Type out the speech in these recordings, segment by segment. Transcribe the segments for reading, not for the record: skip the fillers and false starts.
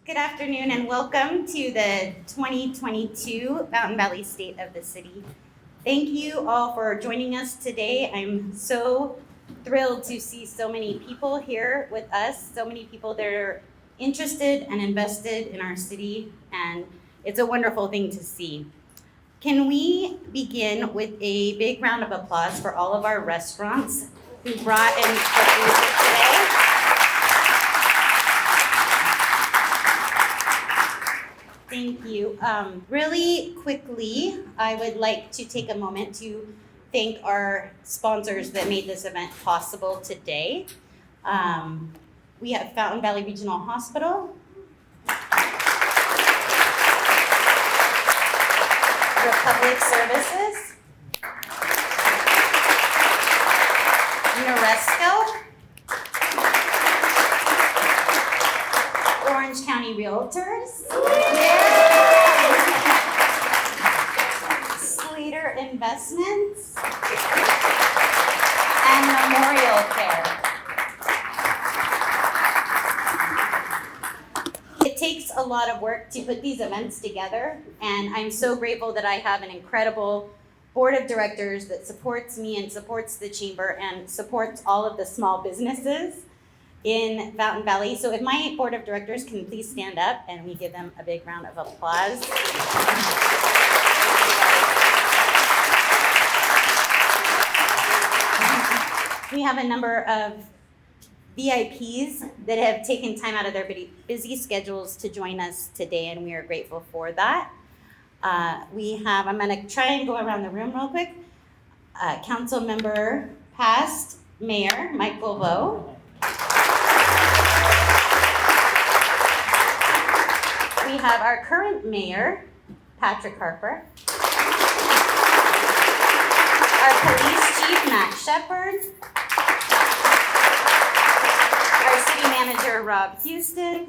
Good afternoon and welcome to the 2022 Fountain Valley State of the City. Thank you all for joining us today. I'm so thrilled to see so many people here with us, so many people that are interested and invested in our city, and it's a wonderful thing to see. Can we begin with a big round of applause for all of our restaurants who brought in the food today? Thank you. Really quickly, I would like to take a moment to thank our sponsors that made this event possible today. We have Fountain Valley Regional Hospital, Republic Services, Noresco, Orange County Realtors, Slater Investments, and Memorial Care. It takes a lot of work to put these events together, and I'm so grateful that I have an incredible board of directors that supports me and supports the chamber and supports all of the small businesses in Fountain Valley. So if my board of directors can please stand up and we give them a big round of applause. We have a number of VIPs that have taken time out of their busy schedules to join us today, and we are grateful for that. I'm gonna try and go around the room real quick. Council member past, Mayor Michael Vo. We have our current mayor, Patrick Harper. Our police chief, Matt Shepard. Our city manager, Rob Houston.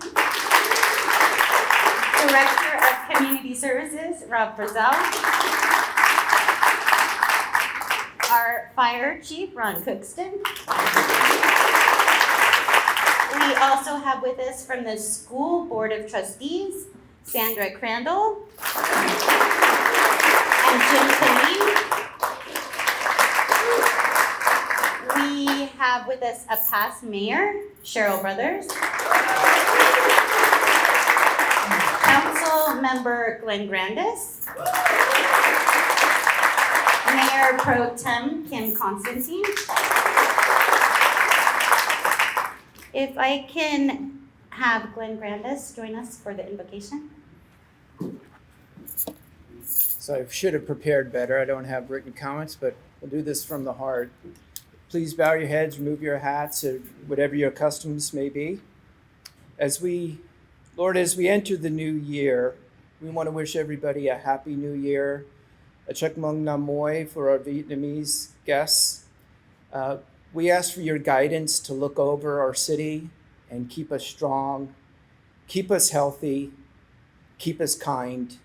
Director of Community Services, Rob Brazel. Our fire chief, Ron Cookston. We also have with us from the School Board of Trustees, Sandra Crandall and Jim Kalim. We have with us a past mayor, Cheryl Brothers. Council member Glenn Grandis. Mayor Pro Tem Kim Constantine. If I can have Glenn Grandis join us for the invocation. So I should have prepared better. I don't have written comments, but we'll do this from the heart. Please bow your heads, remove your hats, or whatever your customs may be. Lord, as we enter the new year, we want to wish everybody a happy new year. A Chak Mung Nam Moi for our Vietnamese guests. We ask for your guidance to look over our city and keep us strong, keep us healthy, keep us kind.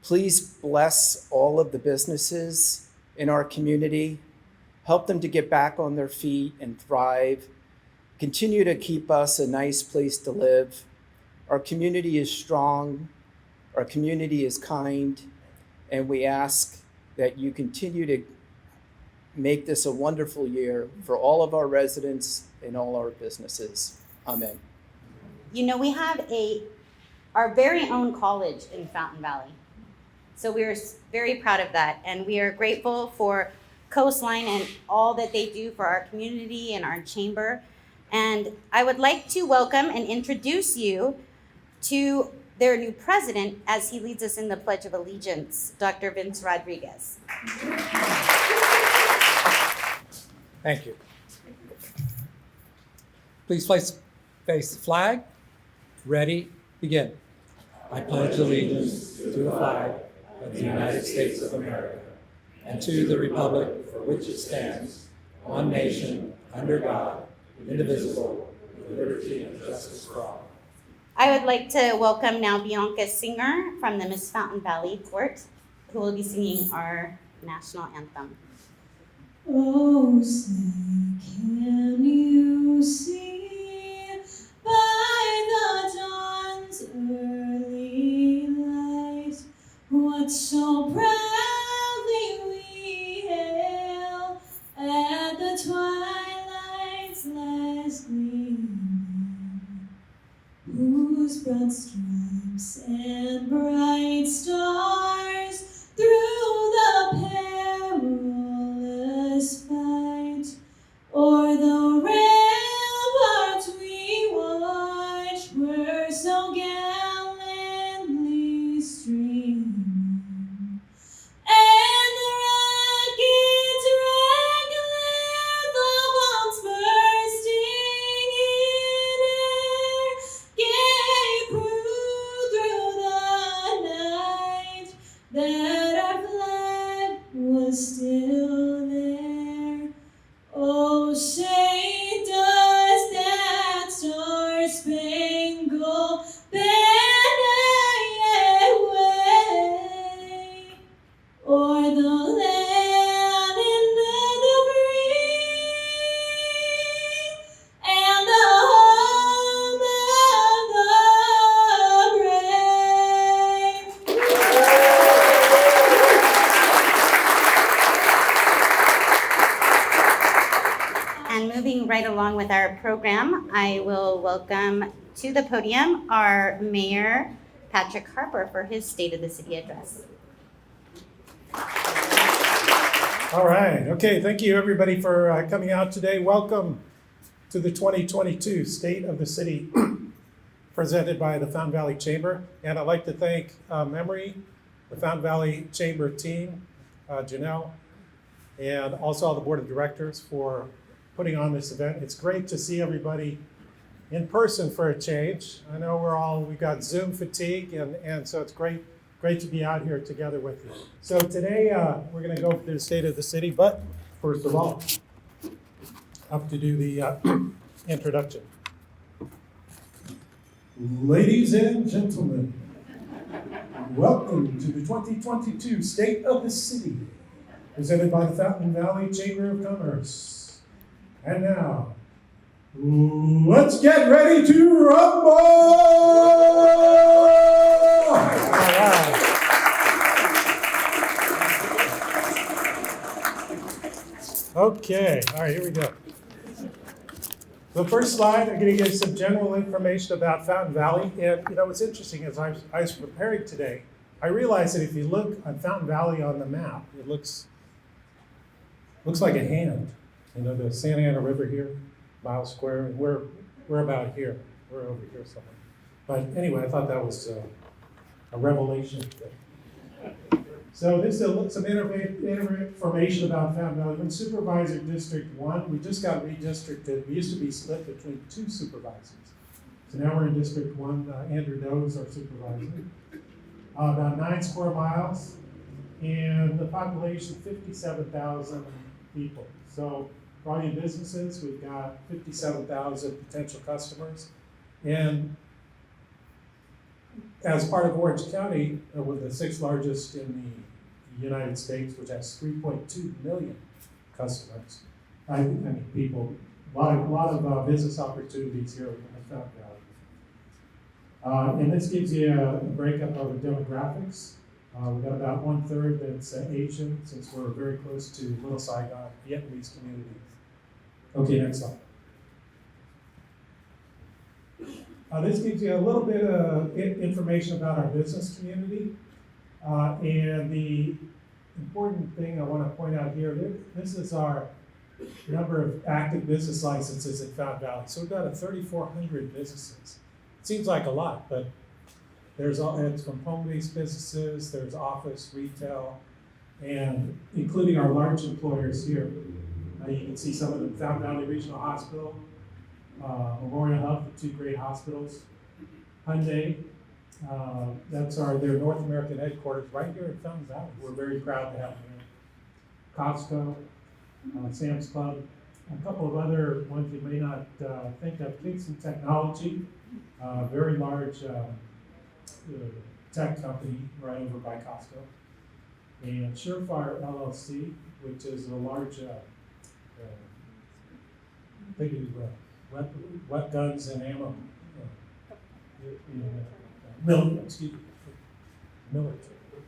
Please bless all of the businesses in our community. Help them to get back on their feet and thrive. Continue to keep us a nice place to live. Our community is strong. Our community is kind. And we ask that you continue to make this a wonderful year for all of our residents and all our businesses. Amen. You know, we have our very own college in Fountain Valley. So we are very proud of that. And we are grateful for Coastline and all that they do for our community and our chamber. And I would like to welcome and introduce you to their new president as he leads us in the Pledge of Allegiance, Dr. Vince Rodriguez. Thank you. Please face the flag. Ready, begin. I pledge allegiance to the flag of the United States of America and to the republic for which it stands, one nation, under God, indivisible, with liberty and justice for all. I would like to welcome now Bianca Singer from the Miss Fountain Valley Court, who will be singing our national anthem. Oh, say, can you see by the dawn's whose broad stripes and bright stars through the perilous fight, o'er the ramparts we watched were so gallantly streaming, and the rockets' red glare, the bombs bursting in air, gave proof through the night that our flag was still there. Oh, say does that star-spangled banner yet wave o'er the land and the free, and the home of the brave. And moving right along with our program, I will welcome to the podium our Mayor, Patrick Harper, for his State of the City address. All right. Okay. Thank you, everybody, for coming out today. Welcome to the 2022 State of the City presented by the Fountain Valley Chamber. And I'd like to thank Memory, the Fountain Valley Chamber team, Janelle, and also all the board of directors for putting on this event. It's great to see everybody in person for a change. I know we've got Zoom fatigue, and so it's great to be out here together with you. So today, we're gonna go through the State of the City, but first of all, up to do the introduction. Ladies and gentlemen, welcome to the 2022 State of the City, presented by the Fountain Valley Chamber of Commerce. And now, let's get ready to rumble! All right. Okay, all right, here we go. The first slide, I'm going to give some general information about Fountain Valley. And you know, what's interesting is I was preparing today, I realized that if you look at Fountain Valley on the map, it looks like a hand. You know, the Santa Ana River here, mile square, and we're about here. We're over here somewhere. But anyway, I thought that was a revelation. So this is some information about Fountain Valley. In Supervisor District 1, we just got redistricted. We used to be split between 2 supervisors. So now we're in District 1. Andrew Doe is our supervisor. About 9 square miles, and the population 57,000 people. So for all you businesses, we've got 57,000 potential customers. And as part of Orange County, we're the 6th largest in the United States, which has 3.2 million customers. I mean, people, a lot of business opportunities here in Fountain Valley. And this gives you a breakup of the demographics. We've got about 1/3 that's Asian, since we're very close to Little Saigon, Vietnamese communities. Okay, next slide. This gives you a little bit of information about our business community. And the important thing I want to point out here, this is our number of active business licenses in Fountain Valley. So we've got 3,400 businesses. It seems like a lot, but it's from home-based businesses, there's office, retail, and including our large employers here. You can see some of them: Fountain Valley Regional Hospital, Memorial Health, the 2 great hospitals, Hyundai, that's their North American headquarters right here in Fountain Valley. We're very proud to have them here. Costco, Sam's Club, a couple of other ones you may not think of. Kingston Technology, very large tech company right over by Costco. And Surefire LLC, which is a large, they do wet guns and ammo.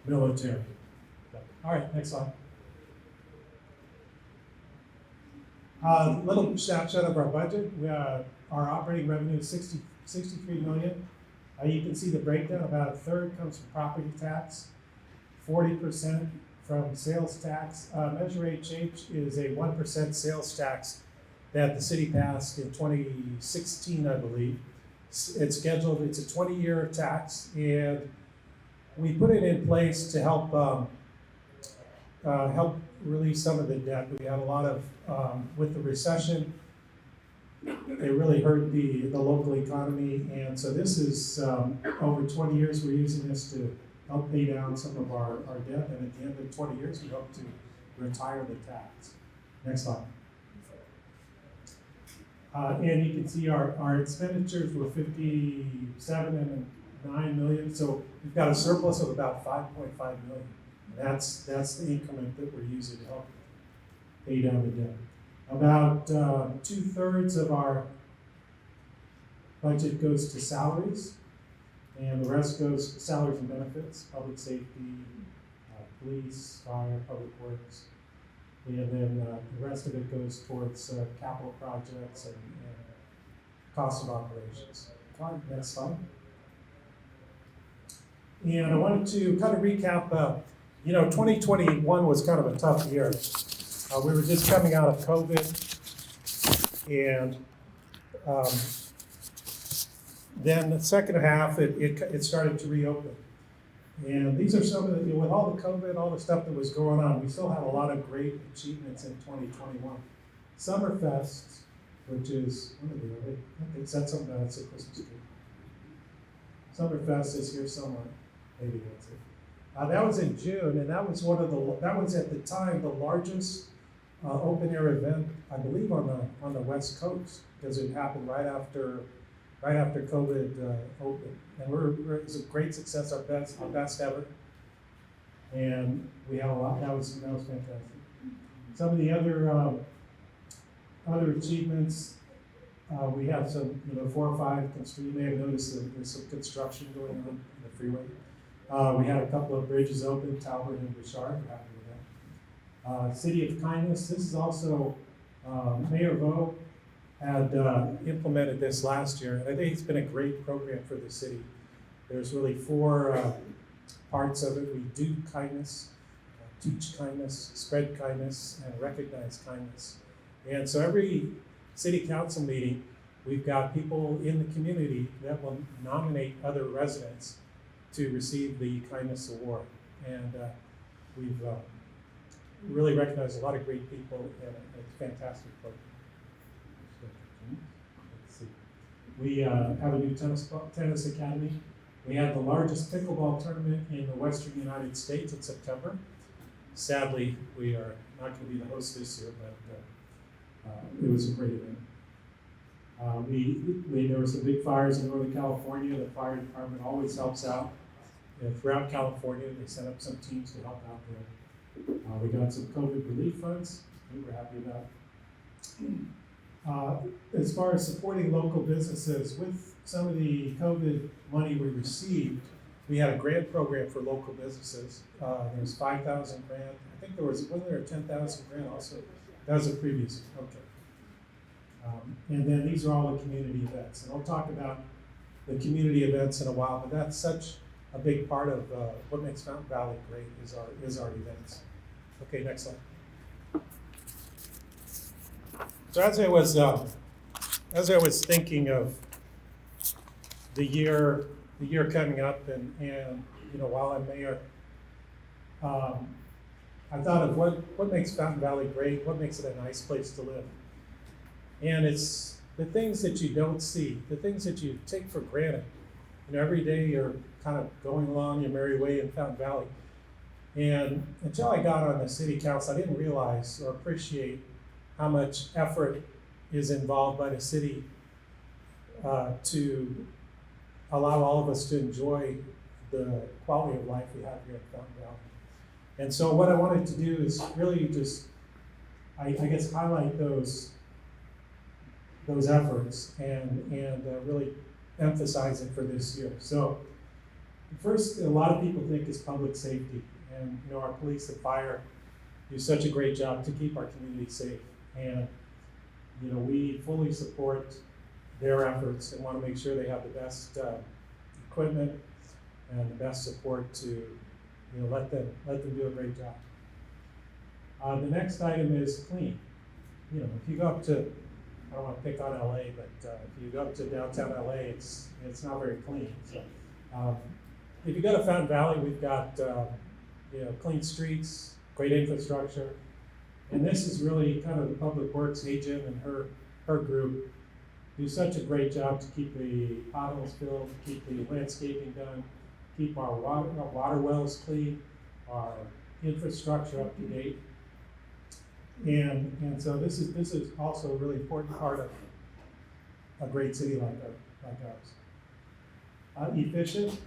Military. All right, next slide. Little snapshot of our budget. Our operating revenue is $63 million. You can see the breakdown. About a third comes from property tax, 40% from sales tax. Measure HH is a 1% sales tax that the city passed in 2016, I believe. It's scheduled, it's a 20-year tax, and we put it in place to help help release some of the debt. We had a lot of, with the recession, it really hurt the local economy, and so this is, over 20 years, we're using this to help pay down some of our debt, and at the end of 20 years, we hope to retire the tax. Next slide. And you can see our expenditures were 57.9 million, so we've got a surplus of about 5.5 million. That's the increment that we're using to help pay down the debt. About 2/3 of our budget goes to salaries, and the rest goes to salaries and benefits, public safety, police, fire, public works. And then the rest of it goes towards capital projects and cost of operations. Next slide. And I wanted to kind of recap, 2021 was kind of a tough year. We were just coming out of COVID, and then the second half, it started to reopen. And these are some of the, with all the COVID, all the stuff that was going on, we still have a lot of great achievements in 2021. Summerfest, which is, what are they? It said something about it's a Christmas tree. Summerfest is here somewhere. Maybe that's it. That was in June, and that was that was at the time the largest open air event, I believe, on the West Coast, because it happened right after COVID opened, and it was a great success, our best ever, and we had a lot. That was fantastic. Some of the other achievements, we have some 405 Street. You may have noticed that there's some construction going on in the freeway. We had a couple of bridges open, Talbot and Bouchard. We're happy with that. City of Kindness. This is also Mayor Vo had implemented this last year, and I think it's been a great program for the city. There's really 4 parts of it. We do kindness, teach kindness, spread kindness, and recognize kindness. And so every city council meeting, we've got people in the community that will nominate other residents to receive the Kindness Award. And we've really recognized a lot of great people, and it's a fantastic program. Let's see. We have a new tennis academy. We had the largest pickleball tournament in the Western United States in September. Sadly, we are not going to be the host this year, but it was a great event. There were some big fires in Northern California. The fire department always helps out. Throughout California, they set up some teams to help out there. We got some COVID relief funds. We were happy about. As far as supporting local businesses, with some of the COVID money we received, we had a grant program for local businesses. There's 5,000 grant. I think wasn't there a 10,000 grant also? That was a previous, okay. And then these are all the community events. And I'll talk about the community events in a while, but that's such a big part of what makes Fountain Valley great is our events. Okay, next slide. So as I was thinking of the year coming up, and while I'm mayor, I thought of what makes Fountain Valley great, what makes it a nice place to live, and it's the things that you don't see, the things that you take for granted. Every day you're kind of going along your merry way in Fountain Valley. And until I got on the city council, I didn't realize or appreciate how much effort is involved by the city to allow all of us to enjoy the quality of life we have here in Fountain Valley. And so what I wanted to do is really just, I guess, highlight those efforts and really emphasize it for this year. So first, a lot of people think is public safety, and our police and fire do such a great job to keep our community safe, and we fully support their efforts and want to make sure they have the best equipment and the best support to let them do a great job. The next item is clean. If you go up to, I don't want to pick on LA, but if you go up to downtown LA, it's not very clean. So if you go to Fountain Valley, we've got clean streets, great infrastructure, and this is really kind of the Public Works agent and her group do such a great job to keep the potholes filled, keep the landscaping done, keep our water wells clean, our infrastructure up to date. And so this is also a really important part of a great city like ours. Efficient.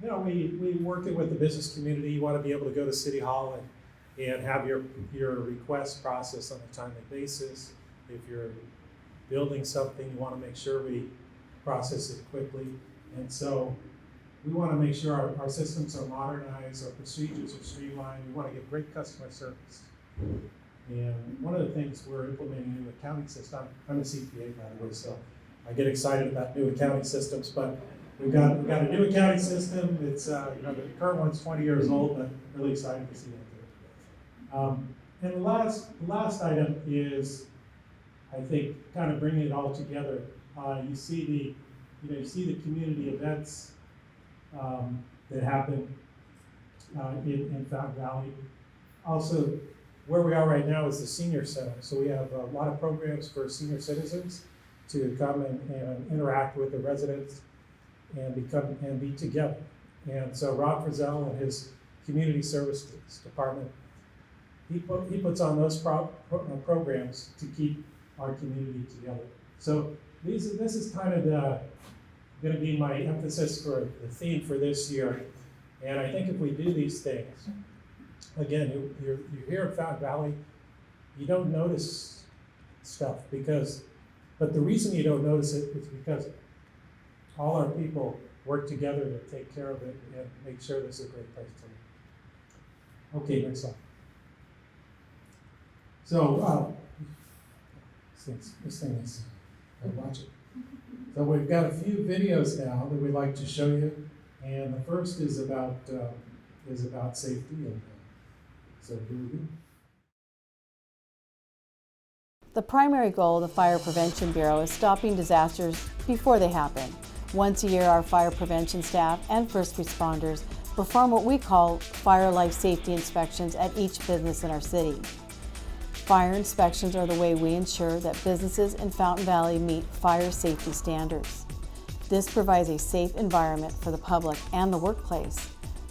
We working with the business community. You want to be able to go to City Hall and have your request processed on a timely basis. If you're building something, you want to make sure we process it quickly. And so we want to make sure our systems are modernized, our procedures are streamlined. We want to give great customer service. And one of the things we're implementing a new accounting system. I'm a CPA, by the way, so I get excited about new accounting systems. But we've got a new accounting system. It's the current one's 20 years old, but really excited to see that. And the last item is, I think, kind of bringing it all together. You see the community events that happen in Fountain Valley. Also, where we are right now is the senior center. So we have a lot of programs for senior citizens to come and interact with the residents and be together. And so Rob Frizzell and his community service department, he puts on those programs to keep our community together. So this is kind of going to be my emphasis for the theme for this year. And I think if we do these things, again, you're here in Fountain Valley, you don't notice stuff but the reason you don't notice it is because all our people work together to take care of it and make sure this is a great place to live. Okay, next slide. So, this thing is, watch it. So we've got a few videos now that we'd like to show you, and the first is about safety. And so here we go. The primary goal of the Fire Prevention Bureau is stopping disasters before they happen. Once a year, our fire prevention staff and first responders perform what we call fire life safety inspections at each business in our city. Fire inspections are the way we ensure that businesses in Fountain Valley meet fire safety standards. This provides a safe environment for the public and the workplace.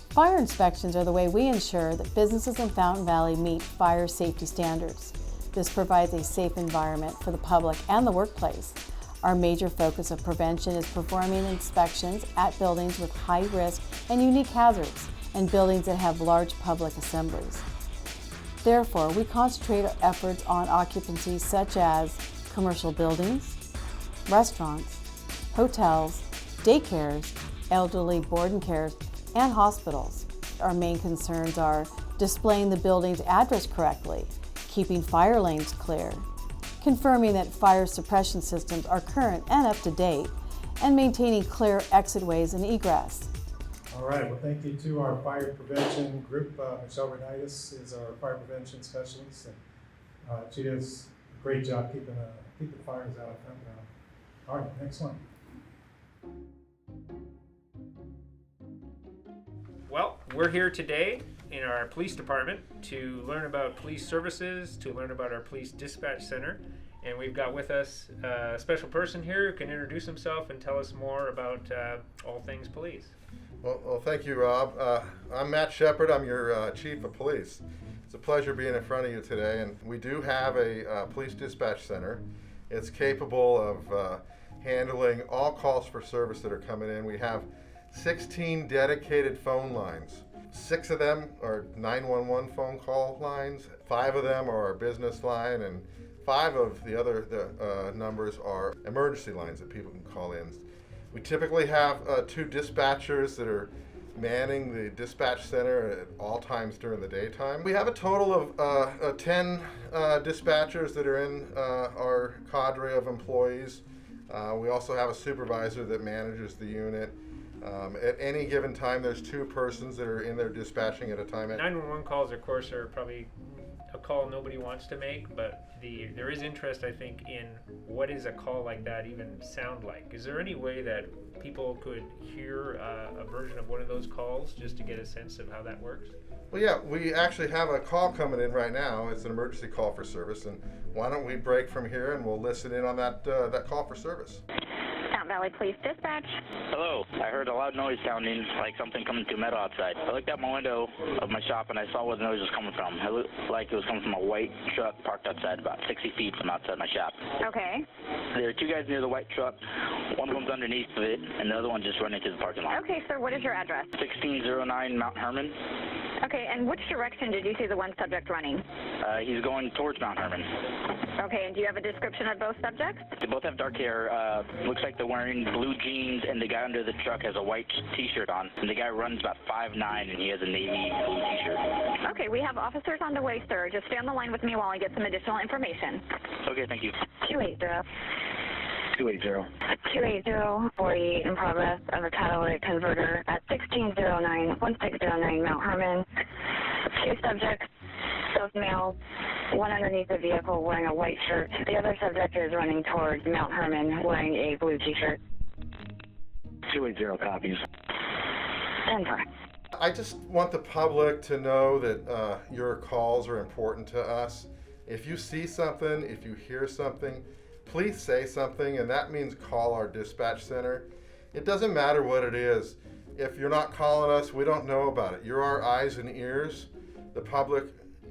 Fire inspections are the way we ensure that businesses in Fountain Valley meet fire safety standards. This provides a safe environment for the public and the workplace. Our major focus of prevention is performing inspections at buildings with high risk and unique hazards and buildings that have large public assemblies. Therefore, we concentrate our efforts on occupancies such as commercial buildings, restaurants, hotels, daycares, elderly board and cares, and hospitals. Our main concerns are displaying the building's address correctly, keeping fire lanes clear, confirming that fire suppression systems are current and up to date, and maintaining clear exit ways and egress. All right, well, thank you to our fire prevention group. Michelle Renaitis is our fire prevention specialist, and she does a great job keeping the fires out of Fountain Valley. All right, next one. Well, we're here today in our police department to learn about police services, to learn about our police dispatch center. And we've got with us a special person here who can introduce himself and tell us more about all things police. Well, thank you, Rob. I'm Matt Shepard. I'm your chief of police. It's a pleasure being in front of you today. And we do have a police dispatch center. It's capable of handling all calls for service that are coming in. We have 16 dedicated phone lines. 6 of them are 911 phone call lines. 5 of them are our business line, and 5 of the other numbers are emergency lines that people can call in. We typically have 2 dispatchers that are manning the dispatch center at all times during the daytime. We have a total of 10 dispatchers that are in our cadre of employees. We also have a supervisor that manages the unit. At any given time, there's 2 persons that are in there dispatching at a time. 911 calls, of course, are probably a call nobody wants to make, but there is interest, I think, in what is a call like that even sound like. Is there any way that people could hear a version of one of those calls just to get a sense of how that works? Well, yeah, we actually have a call coming in right now. It's an emergency call for service, and why don't we break from here and we'll listen in on that call for service. Fountain Valley Police Dispatch. Hello. I heard a loud noise sounding like something coming through metal outside. I looked out my window of my shop and I saw where the noise was coming from. It looked like it was coming from a white truck parked outside about 60 feet from outside my shop. Okay. There are 2 guys near the white truck. One of them's underneath of it, and the other one just running into the parking lot. Okay, sir, what is your address? 1609 Mount Herman. Okay, and which direction did you see the one subject running? He's going towards Mount Herman. Okay, and do you have a description of both subjects? They both have dark hair. Looks like they're wearing blue jeans, and the guy under the truck has a white t-shirt on. And the guy runs about 5'9", and he has a navy blue t-shirt. Okay, we have officers on the way, sir. Just stay on the line with me while I get some additional information. Okay, thank you. 280. 280. 280, 48 in progress of a catalytic converter at 1609 Mount Herman. 2 subjects, both males, one underneath the vehicle wearing a white shirt. The other subject is running towards Mount Herman wearing a blue t-shirt. 280 copies. 10-4. I just want the public to know that your calls are important to us. If you see something, if you hear something, please say something, and that means call our dispatch center. It doesn't matter what it is. If you're not calling us, we don't know about it. You're our eyes and ears. The public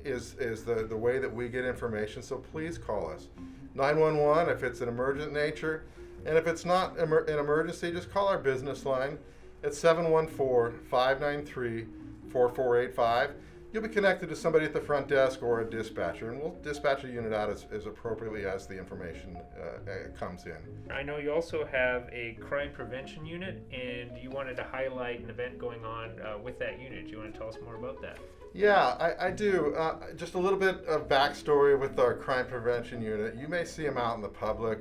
is the way that we get information, so please call us. 911 if it's an emergent nature, and if it's not an emergency, just call our business line at 714-593-4485. You'll be connected to somebody at the front desk or a dispatcher, and we'll dispatch a unit out as appropriately as the information comes in. I know you also have a crime prevention unit, and you wanted to highlight an event going on with that unit. Do you want to tell us more about that? Yeah, I do. Just a little bit of backstory with our crime prevention unit. You may see them out in the public,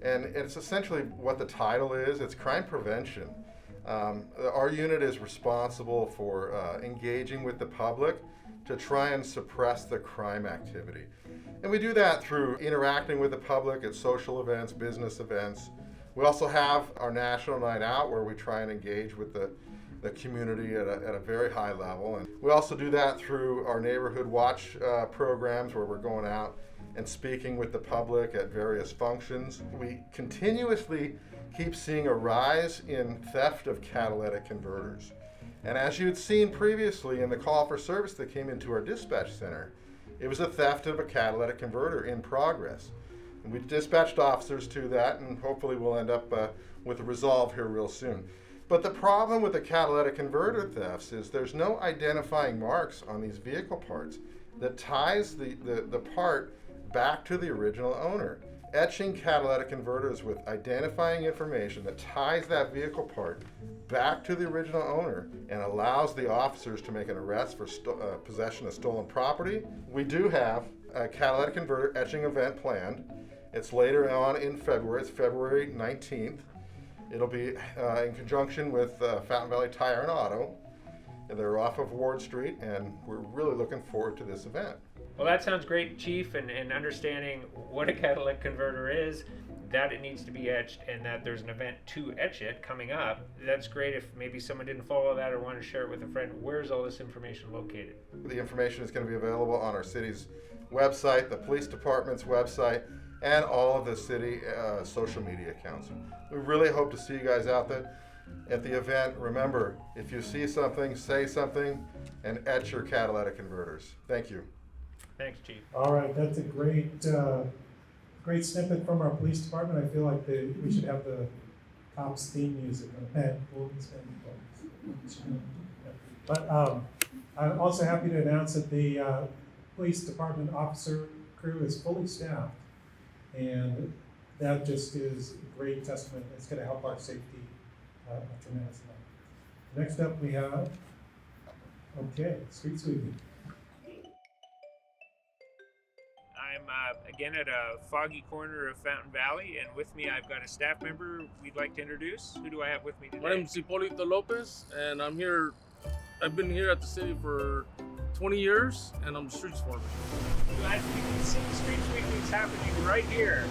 and it's essentially what the title is. It's crime prevention. Our unit is responsible for engaging with the public to try and suppress the crime activity. And we do that through interacting with the public at social events, business events. We also have our National Night Out where we try and engage with the community at a very high level. And we also do that through our Neighborhood Watch programs where we're going out and speaking with the public at various functions. We continuously keep seeing a rise in theft of catalytic converters. And as you'd seen previously in the call for service that came into our dispatch center, it was a theft of a catalytic converter in progress. And we dispatched officers to that, and hopefully we'll end up with a resolve here real soon. But the problem with the catalytic converter thefts is there's no identifying marks on these vehicle parts that ties the part back to the original owner. Etching catalytic converters with identifying information that ties that vehicle part back to the original owner and allows the officers to make an arrest for possession of stolen property. We do have a catalytic converter etching event planned. It's later on in February. It's February 19th. It'll be in conjunction with Fountain Valley Tire and Auto. They're off of Ward Street, and we're really looking forward to this event. Well, that sounds great, Chief, and understanding what a catalytic converter is, that it needs to be etched, and that there's an event to etch it coming up. That's great. If maybe someone didn't follow that or wanted to share it with a friend, where's all this information located? The information is going to be available on our city's website, the police department's website, and all of the city social media accounts. We really hope to see you guys out there at the event. Remember, if you see something, say something, and etch your catalytic converters. Thank you. Thanks, Chief. All right, that's a great snippet from our police department. I feel like we should have the cops theme music on that. But I'm also happy to announce that the police department officer crew is fully staffed, and that just is a great testament. It's going to help our safety tremendously. Next up, we have street sweeping. I'm again at a foggy corner of Fountain Valley, and with me I've got a staff member we'd like to introduce. Who do I have with me today? My name is Hipolito Lopez, and I'm here. I've been here at the city for 20 years, and I'm the streets foreman. As you can see, street sweeping is happening right here.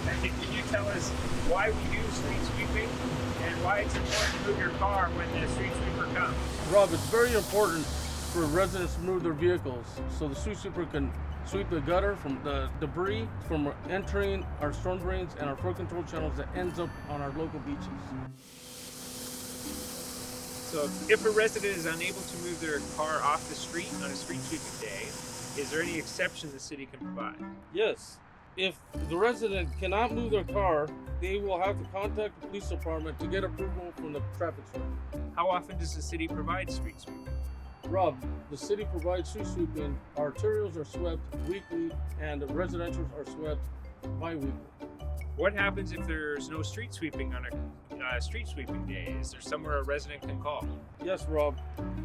Can you tell us why we do street sweeping and why it's important to move your car when the street sweeper comes? Rob, it's very important for residents to move their vehicles so the street sweeper can sweep the gutter from the debris from entering our storm drains and our flood control channels that ends up on our local beaches. So if a resident is unable to move their car off the street on a street sweeping day, is there any exception the city can provide? Yes, if the resident cannot move their car, they will have to contact the police department to get approval from the traffic stop. How often does the city provide street sweeping? Rob, the city provides street sweeping. Our arterials are swept weekly and the residentials are swept bi-weekly. What happens if there's no street sweeping on a street sweeping day? Is there somewhere a resident can call? Yes, Rob.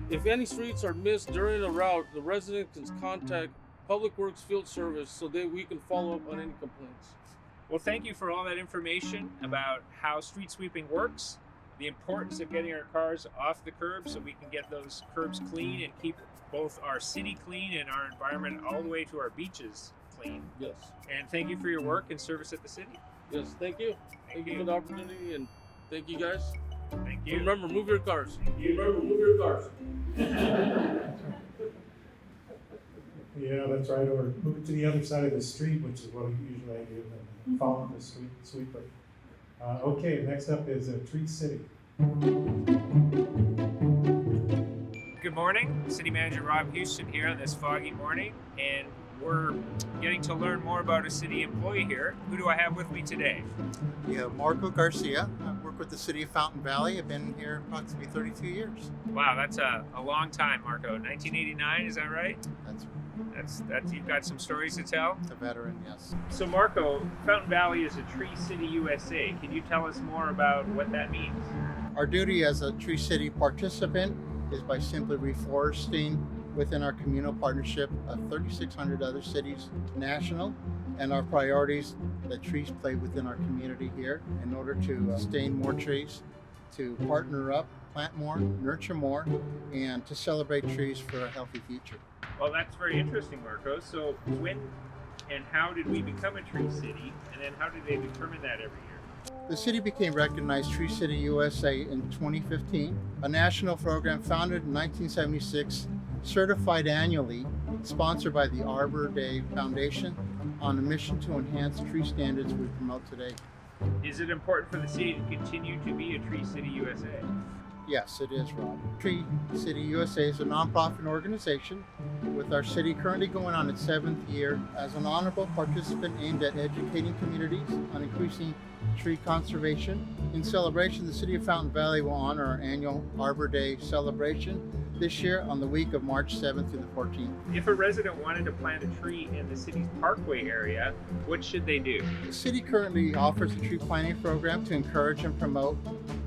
If any streets are missed during a route, the resident can contact Public Works Field Service so that we can follow up on any complaints. Well, thank you for all that information about how street sweeping works, the importance of getting our cars off the curb so we can get those curbs clean and keep both our city clean and our environment all the way to our beaches clean. Yes. And thank you for your work and service at the city. Yes, thank you. Thank you for the opportunity, and thank you guys. Thank you. Remember, move your cars. Remember, move your cars. Yeah, that's right. Or move it to the other side of the street, which is what usually I do, and follow the street sweeper. Okay, next up is Tree City. Good morning, City Manager Rob Houston here on this foggy morning, and we're getting to learn more about a city employee here. Who do I have with me today? Yeah, Marco Garcia. I work with the city of Fountain Valley. I've been here approximately 32 years. Wow, that's a long time, Marco. 1989, is that right? That's You've got some stories to tell? a veteran, yes. So Marco, Fountain Valley is a Tree City USA. Can you tell us more about what that means? Our duty as a Tree City participant is by simply reforesting within our communal partnership of 3,600 other cities national, and our priorities that trees play within our community here in order to sustain more trees, to partner up, plant more, nurture more, and to celebrate trees for a healthy future. Well, that's very interesting, Marco. So when and how did we become a Tree City? And then how did they determine that every year? The city became recognized Tree City USA in 2015, a national program founded in 1976, certified annually, sponsored by the Arbor Day Foundation, on a mission to enhance tree standards we promote today. Is it important for the city to continue to be a Tree City USA? Yes, it is, Rob. Tree City USA is a nonprofit organization with our city currently going on its 7th year as an honorable participant aimed at educating communities on increasing tree conservation. In celebration, the City of Fountain Valley will honor our annual Arbor Day celebration this year on the week of March 7th through the 14th. If a resident wanted to plant a tree in the city's parkway area, what should they do? The city currently offers a tree planting program to encourage and promote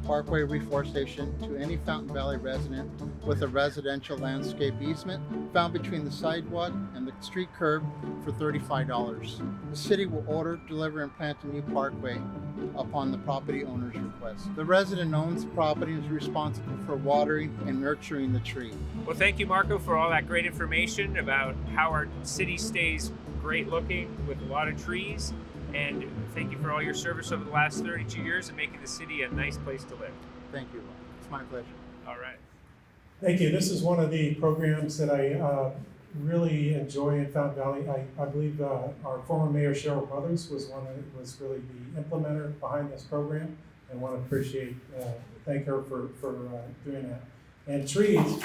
parkway reforestation to any Fountain Valley resident with a residential landscape easement found between the sidewalk and the street curb for $35. The city will order, deliver, and plant a new parkway upon the property owner's request. The resident owns the property and is responsible for watering and nurturing the tree. Well, thank you, Marco, for all that great information about how our city stays great looking with a lot of trees. And thank you for all your service over the last 32 years and making the city a nice place to live. Thank you, Ron. It's my pleasure. All right. Thank you. This is one of the programs that I really enjoy in Fountain Valley. I believe our former mayor Cheryl Brothers was one that was really the implementer behind this program, and want to thank her for doing that. And trees.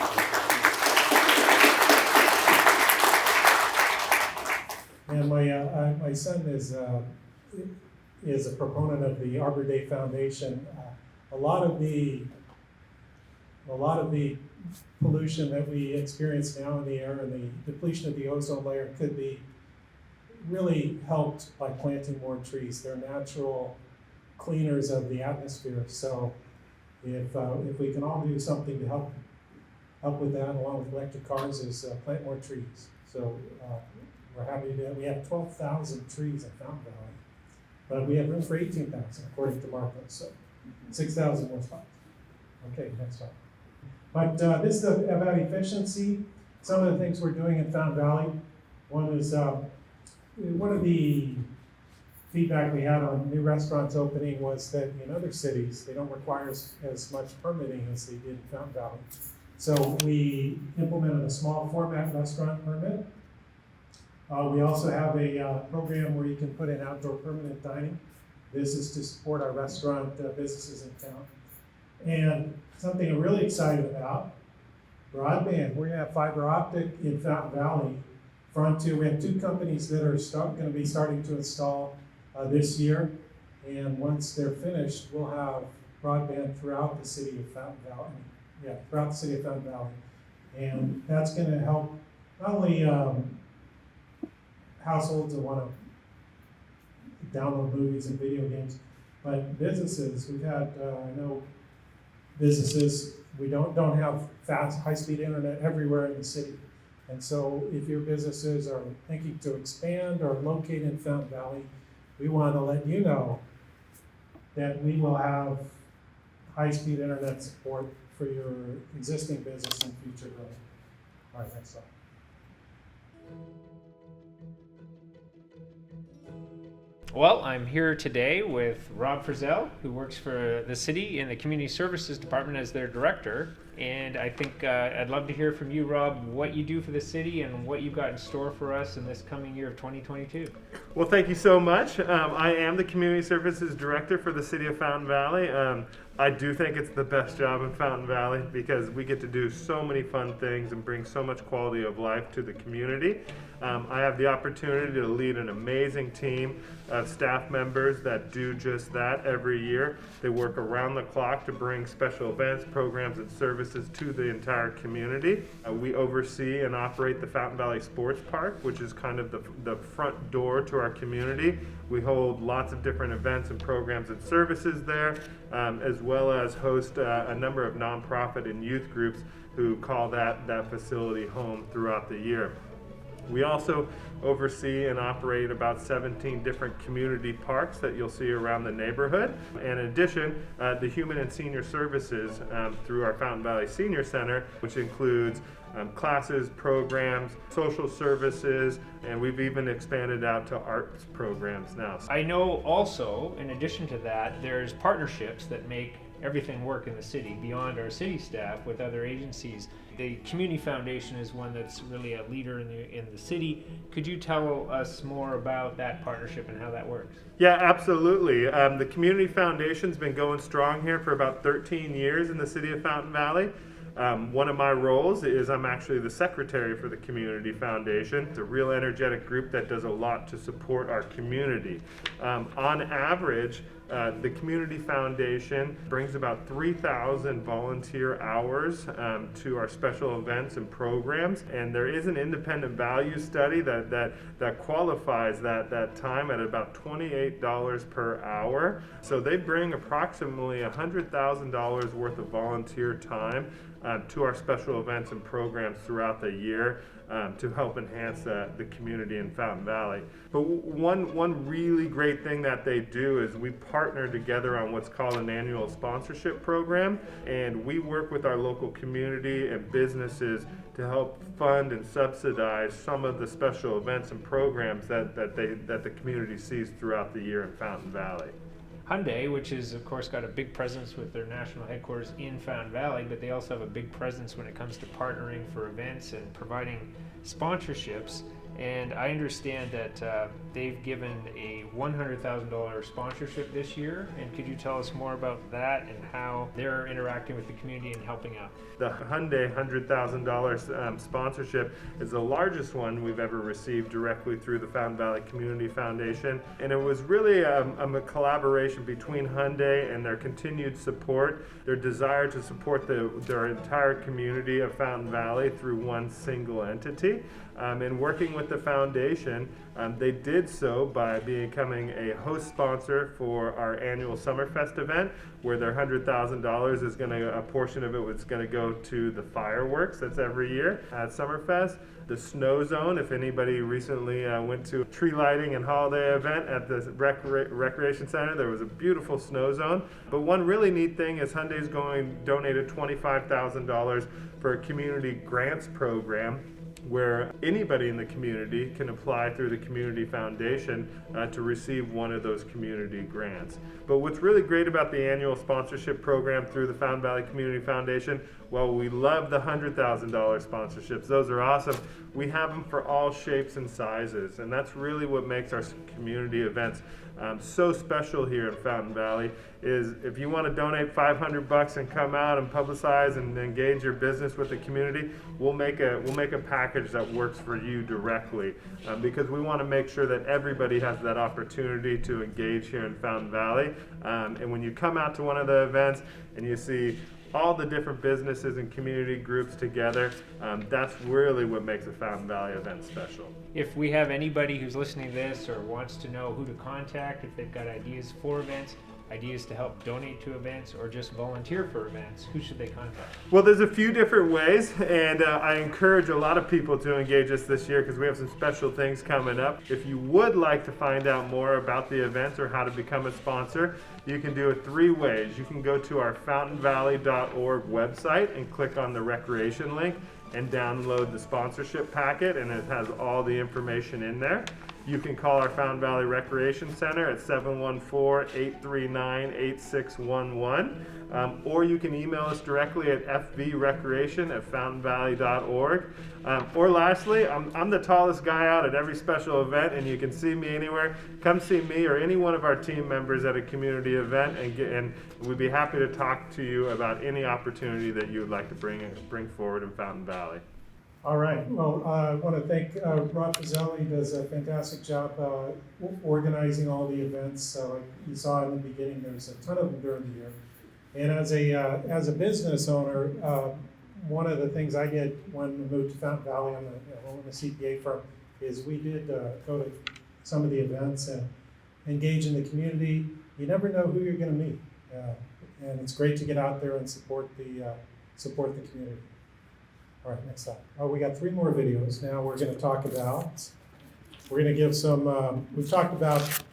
And my son is a proponent of the Arbor Day Foundation. A lot of the pollution that we experience now in the air and the depletion of the ozone layer could be really helped by planting more trees. They're natural cleaners of the atmosphere. So if we can all do something to help with that, along with electric cars, is plant more trees. So We're happy to do that. We have 12,000 trees in Fountain Valley, but we have room for 18,000 according to Marco, so 6,000 more spots. Okay, next slide. But this is about efficiency. Some of the things we're doing in Fountain Valley. One is one of the feedback we had on new restaurants opening was that in other cities, they don't require as much permitting as they did in Fountain Valley. So we implemented a small format restaurant permit. We also have a program where you can put in outdoor permanent dining. This is to support our restaurant businesses in town. And something I'm really excited about, broadband. We're gonna have fiber optic in Fountain Valley. Frontier, we have 2 companies that are gonna be starting to install this year. And once they're finished, we'll have broadband throughout the city of Fountain Valley. Yeah, throughout the city of Fountain Valley. And that's gonna help not only households that wanna download movies and video games, but businesses. We've had, I know businesses, we don't have fast, high-speed internet everywhere in the city. And so if your businesses are thinking to expand or locate in Fountain Valley, we want to let you know that we will have high-speed internet support for your existing business and future growth. All right, next slide. Well, I'm here today with Rob Frizzell, who works for the city in the Community Services Department as their director. And I think I'd love to hear from you, Rob, what you do for the city and what you've got in store for us in this coming year of 2022. Well, thank you so much. I am the Community Services Director for the City of Fountain Valley. I do think it's the best job in Fountain Valley because we get to do so many fun things and bring so much quality of life to the community. I have the opportunity to lead an amazing team of staff members that do just that every year. They work around the clock to bring special events, programs, and services to the entire community. We oversee and operate the Fountain Valley Sports Park, which is kind of the front door to our community. We hold lots of different events and programs and services there, as well as host a number of nonprofit and youth groups who call that facility home throughout the year. We also oversee and operate about 17 different community parks that you'll see around the neighborhood. And in addition, the Human and Senior Services through our Fountain Valley Senior Center, which includes classes, programs, social services, and we've even expanded out to arts programs now. I know also, in addition to that, there's partnerships that make everything work in the city beyond our city staff with other agencies. The Community Foundation is one that's really a leader in the city. Could you tell us more about that partnership and how that works? Yeah, absolutely. The Community Foundation's been going strong here for about 13 years in the city of Fountain Valley. One of my roles is I'm actually the secretary for the Community Foundation. It's a real energetic group that does a lot to support our community. On average, the Community Foundation brings about 3,000 volunteer hours to our special events and programs, and there is an independent value study that qualifies that time at about $28 per hour. So they bring approximately $100,000 worth of volunteer time to our special events and programs throughout the year to help enhance the community in Fountain Valley. But one really great thing that they do is we partner together on what's called an annual sponsorship program, and we work with our local community and businesses to help fund and subsidize some of the special events and programs that the community sees throughout the year in Fountain Valley. Hyundai, which is of course got a big presence with their national headquarters in Fountain Valley, but they also have a big presence when it comes to partnering for events and providing sponsorships. And I understand that they've given a $100,000 sponsorship this year. And could you tell us more about that and how they're interacting with the community and helping out? The Hyundai $100,000 sponsorship is the largest one we've ever received directly through the Fountain Valley Community Foundation. And it was really a collaboration between Hyundai and their continued support, their desire to support their entire community of Fountain Valley through one single entity. And working with with the foundation, they did so by becoming a host sponsor for our annual Summerfest event, where their $100,000 is going to, a portion of it was going to go to the fireworks that's every year at Summerfest. The Snow Zone, if anybody recently went to a tree lighting and holiday event at the recreation center, there was a beautiful snow zone. But one really neat thing is Hyundai's donated $25,000 for a community grants program, where anybody in the community can apply through the Community Foundation to receive one of those community grants. But what's really great about the annual sponsorship program through the Fountain Valley Community Foundation, well, we love the $100,000 sponsorships. Those are awesome. We have them for all shapes and sizes, and that's really what makes our community events so special here in Fountain Valley. Is if you want to donate $500 and come out and publicize and engage your business with the community, we'll make a package that works for you directly, because we want to make sure that everybody has that opportunity to engage here in Fountain Valley. And when you come out to one of the events and you see all the different businesses and community groups together, that's really what makes a Fountain Valley event special. If we have anybody who's listening to this or wants to know who to contact, if they've got ideas for events, ideas to help donate to events, or just volunteer for events, who should they contact? Well, there's a few different ways, and I encourage a lot of people to engage us this year because we have some special things coming up. If you would like to find out more about the event or how to become a sponsor, you can do it 3 ways. You can go to our fountainvalley.org website and click on the recreation link and download the sponsorship packet, and it has all the information in there. You can call our Fountain Valley Recreation Center at 714-839-8611, or you can email us directly at fvrecreation@fountainvalley.org. Or lastly, I'm the tallest guy out at every special event, and you can see me anywhere. Come see me or any one of our team members at a community event, and we'd be happy to talk to you about any opportunity that you would like to bring forward in Fountain Valley. All right. Well, I want to thank Rob Fazeli. He does a fantastic job organizing all the events. Like you saw in the beginning, there's a ton of them during the year. And as a business owner, one of the things I did when we moved to Fountain Valley on the CPA firm is we did go to some of the events and engage in the community. You never know who you're going to meet, and it's great to get out there and support the community. All right, next slide. Oh, we got 3 more videos. Now we're going to talk about, we've talked about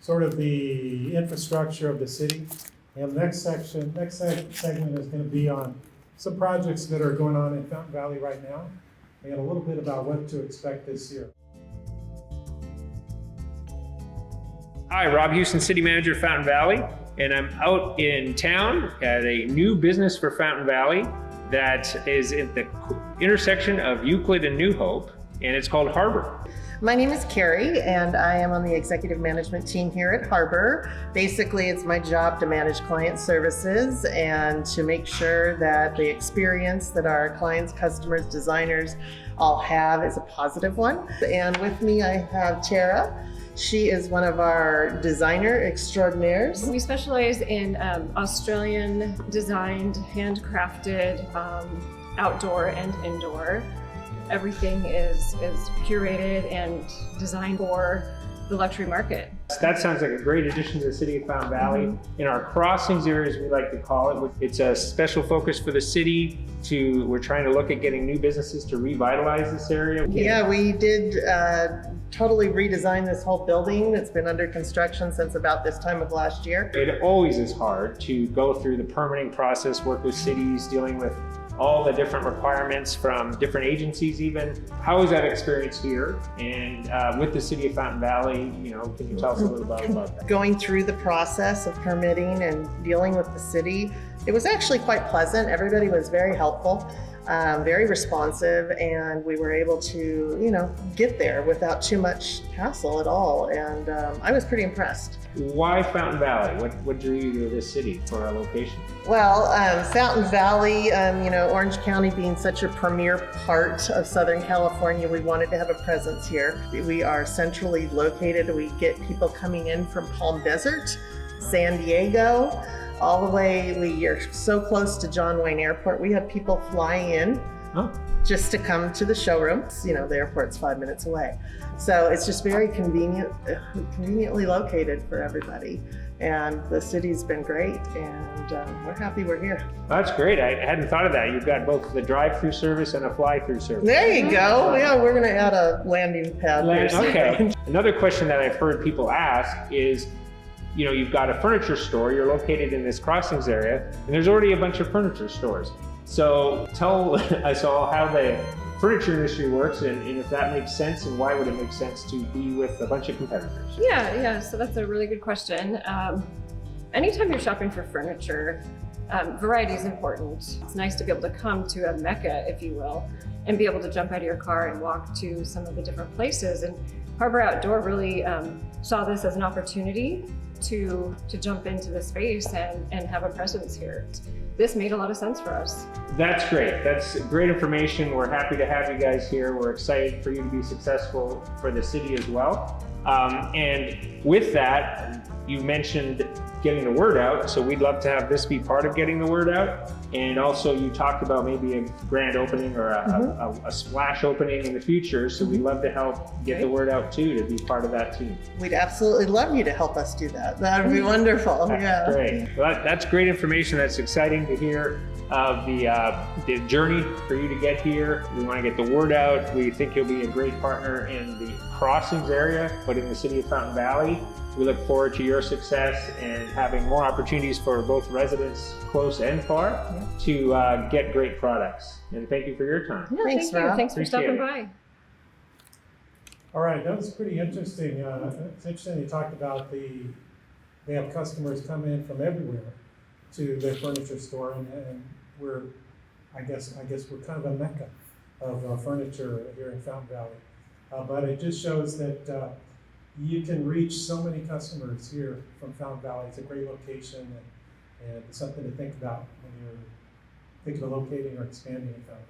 sort of the infrastructure of the city. And the next segment is going to be on some projects that are going on in Fountain Valley right now, and a little bit about what to expect this year. Hi, Rob Houston, City Manager, Fountain Valley, and I'm out in town at a new business for Fountain Valley that is at the intersection of Euclid and New Hope, and it's called Harbor. My name is Carrie, and I am on the executive management team here at Harbor. Basically, it's my job to manage client services and to make sure that the experience that our clients, customers, designers all have is a positive one. And with me, I have Tara. She is one of our designer extraordinaires. We specialize in Australian designed, handcrafted, outdoor and indoor. Everything is curated and designed for the luxury market. That sounds like a great addition to the city of Fountain Valley. In our crossings areas, we like to call it, it's a special focus for the city. We're trying to look at getting new businesses to revitalize this area. Yeah, we did totally redesign this whole building. It's been under construction since about this time of last year. It always is hard to go through the permitting process, work with cities, dealing with all the different requirements from different agencies even. How is that experience here? And with the city of Fountain Valley, can you tell us a little bit about that? Going through the process of permitting and dealing with the city, it was actually quite pleasant. Everybody was very helpful, very responsive, and we were able to, get there without too much hassle at all. And I was pretty impressed. Why Fountain Valley? What drew you to this city for our location? Well, Fountain Valley, Orange County being such a premier part of Southern California, we wanted to have a presence here. We are centrally located. We get people coming in from Palm Desert, San Diego, all the way. We are so close to John Wayne Airport. We have people flying in just to come to the showroom. You know, the airport's 5 minutes away. So it's just very conveniently located for everybody. And the city's been great, and we're happy we're here. That's great. I hadn't thought of that. You've got both the drive-through service and a fly-through service. There you go. Yeah, we're gonna add a landing pad. Okay. Another question that I've heard people ask is, you know, you've got a furniture store, you're located in this Crossings area, and there's already a bunch of furniture stores. So tell us all how the furniture industry works and if that makes sense, and why would it make sense to be with a bunch of competitors? Yeah, so that's a really good question. Anytime you're shopping for furniture, variety is important. It's nice to be able to come to a mecca, if you will, and be able to jump out of your car and walk to some of the different places. And Harbor Outdoor really saw this as an opportunity to jump into the space and have a presence here. This made a lot of sense for us. That's great. That's great information. We're happy to have you guys here. We're excited for you to be successful for the city as well. And with that, you mentioned getting the word out. So we'd love to have this be part of getting the word out. And also you talked about maybe a grand opening or a splash opening in the future. So we'd love to help get the word out too, to be part of that team. We'd absolutely love you to help us do that. That would be wonderful. That's great. Well, that's great information. That's exciting to hear of the journey for you to get here. We want to get the word out. We think you'll be a great partner in the Crossings area, but in the city of Fountain Valley. We look forward to your success and having more opportunities for both residents close and far to get great products. And thank you for your time. Yeah, thank you. Thanks for stopping by. All right, that was pretty interesting. It's interesting you talked about they have customers come in from everywhere to their furniture store, and I guess we're kind of a mecca of furniture here in Fountain Valley. But it just shows that you can reach so many customers here from Fountain Valley. It's a great location and something to think about when you're thinking of locating or expanding in Fountain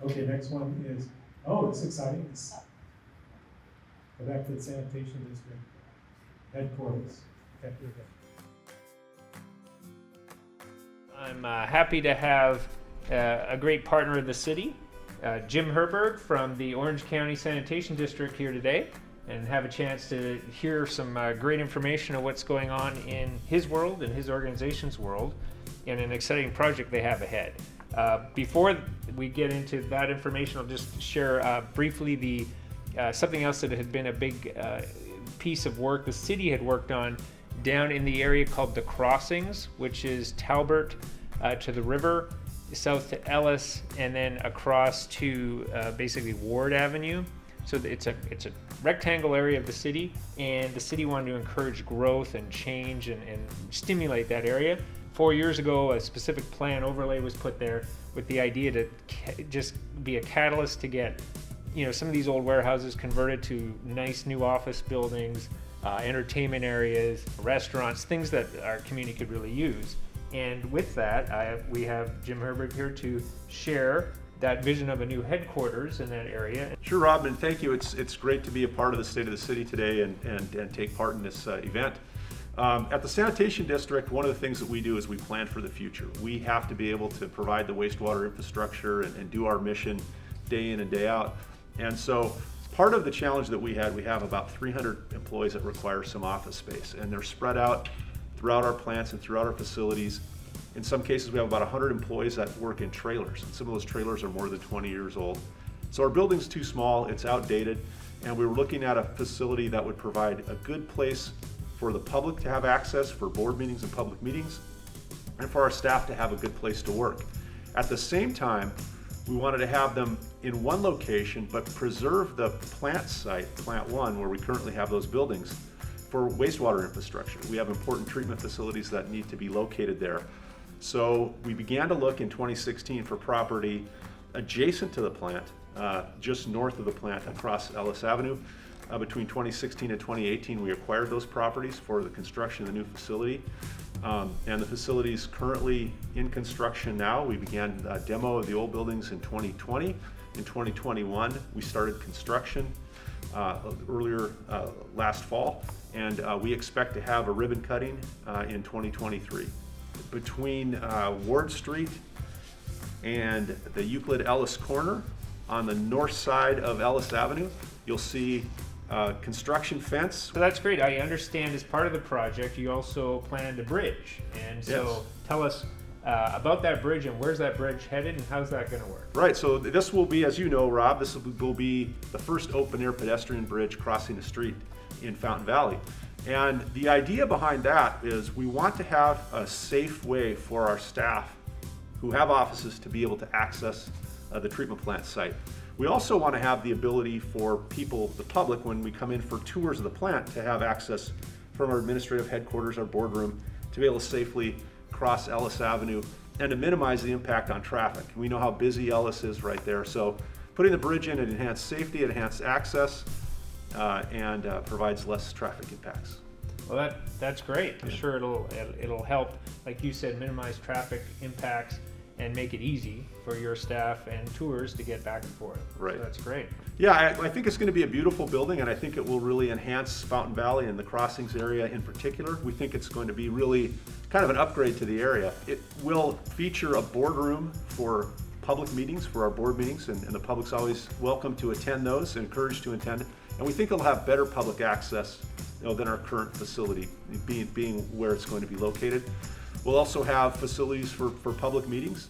Valley. Okay, next one is, this is exciting. Go back to the sanitation district headquarters. Okay, here we go. I'm happy to have a great partner of the city, Jim Herberg from the Orange County Sanitation District here today, and have a chance to hear some great information of what's going on in his world and his organization's world and an exciting project they have ahead. Before we get into that information, I'll just share briefly the something else that had been a big piece of work the city had worked on down in the area called the Crossings, which is Talbert to the river, south to Ellis, and then across to basically Ward Avenue. So it's a rectangle area of the city, and the city wanted to encourage growth and change and stimulate that area. 4 years ago, a specific plan overlay was put there with the idea to just be a catalyst to get, you know, some of these old warehouses converted to nice new office buildings, entertainment areas, restaurants, things that our community could really use. And with that, we have Jim Herberg here to share that vision of a new headquarters in that area. Sure, Rob, and thank you. It's great to be a part of the State of the City today and take part in this event. At the Sanitation District, one of the things that we do is we plan for the future. We have to be able to provide the wastewater infrastructure and do our mission day in and day out. And so part of the challenge that we have about 300 employees that require some office space, and they're spread out throughout our plants and throughout our facilities. In some cases, we have about 100 employees that work in trailers. And some of those trailers are more than 20 years old. So our building's too small, it's outdated, and we were looking at a facility that would provide a good place for the public to have access for board meetings and public meetings, and for our staff to have a good place to work. At the same time, we wanted to have them in one location, but preserve the plant site, Plant 1, where we currently have those buildings, for wastewater infrastructure. We have important treatment facilities that need to be located there. So we began to look in 2016 for property adjacent to the plant, just north of the plant across Ellis Avenue. Between 2016 and 2018, we acquired those properties for the construction of the new facility. And the facility is currently in construction now. We began a demo of the old buildings in 2020. In 2021, we started construction earlier last fall, and we expect to have a ribbon cutting in 2023. Between Ward Street and the Euclid Ellis corner on the north side of Ellis Avenue. You'll see construction fence. So that's great. I understand as part of the project, you also planned a bridge. And so Yes. tell us about that bridge and where's that bridge headed and how's that going to work? Right, so this will be, as you know, Rob, this will be the first open-air pedestrian bridge crossing the street in Fountain Valley. And the idea behind that is we want to have a safe way for our staff who have offices to be able to access the treatment plant site. We also want to have the ability for people, the public, when we come in for tours of the plant, to have access from our administrative headquarters, our boardroom, to be able to safely cross Ellis Avenue and to minimize the impact on traffic. We know how busy Ellis is right there, so putting the bridge in, it enhances safety, it enhances access, and provides less traffic impacts. Well, that's great. I'm sure it'll help, like you said, minimize traffic impacts and make it easy for your staff and tours to get back and forth. Right. So that's great. Yeah, I think it's going to be a beautiful building, and I think it will really enhance Fountain Valley and the crossings area in particular. We think it's going to be really kind of an upgrade to the area. It will feature a boardroom for public meetings, for our board meetings, and the public's always welcome to attend those, encouraged to attend. And we think it'll have better public access, than our current facility, being where it's going to be located. We'll also have facilities for public meetings,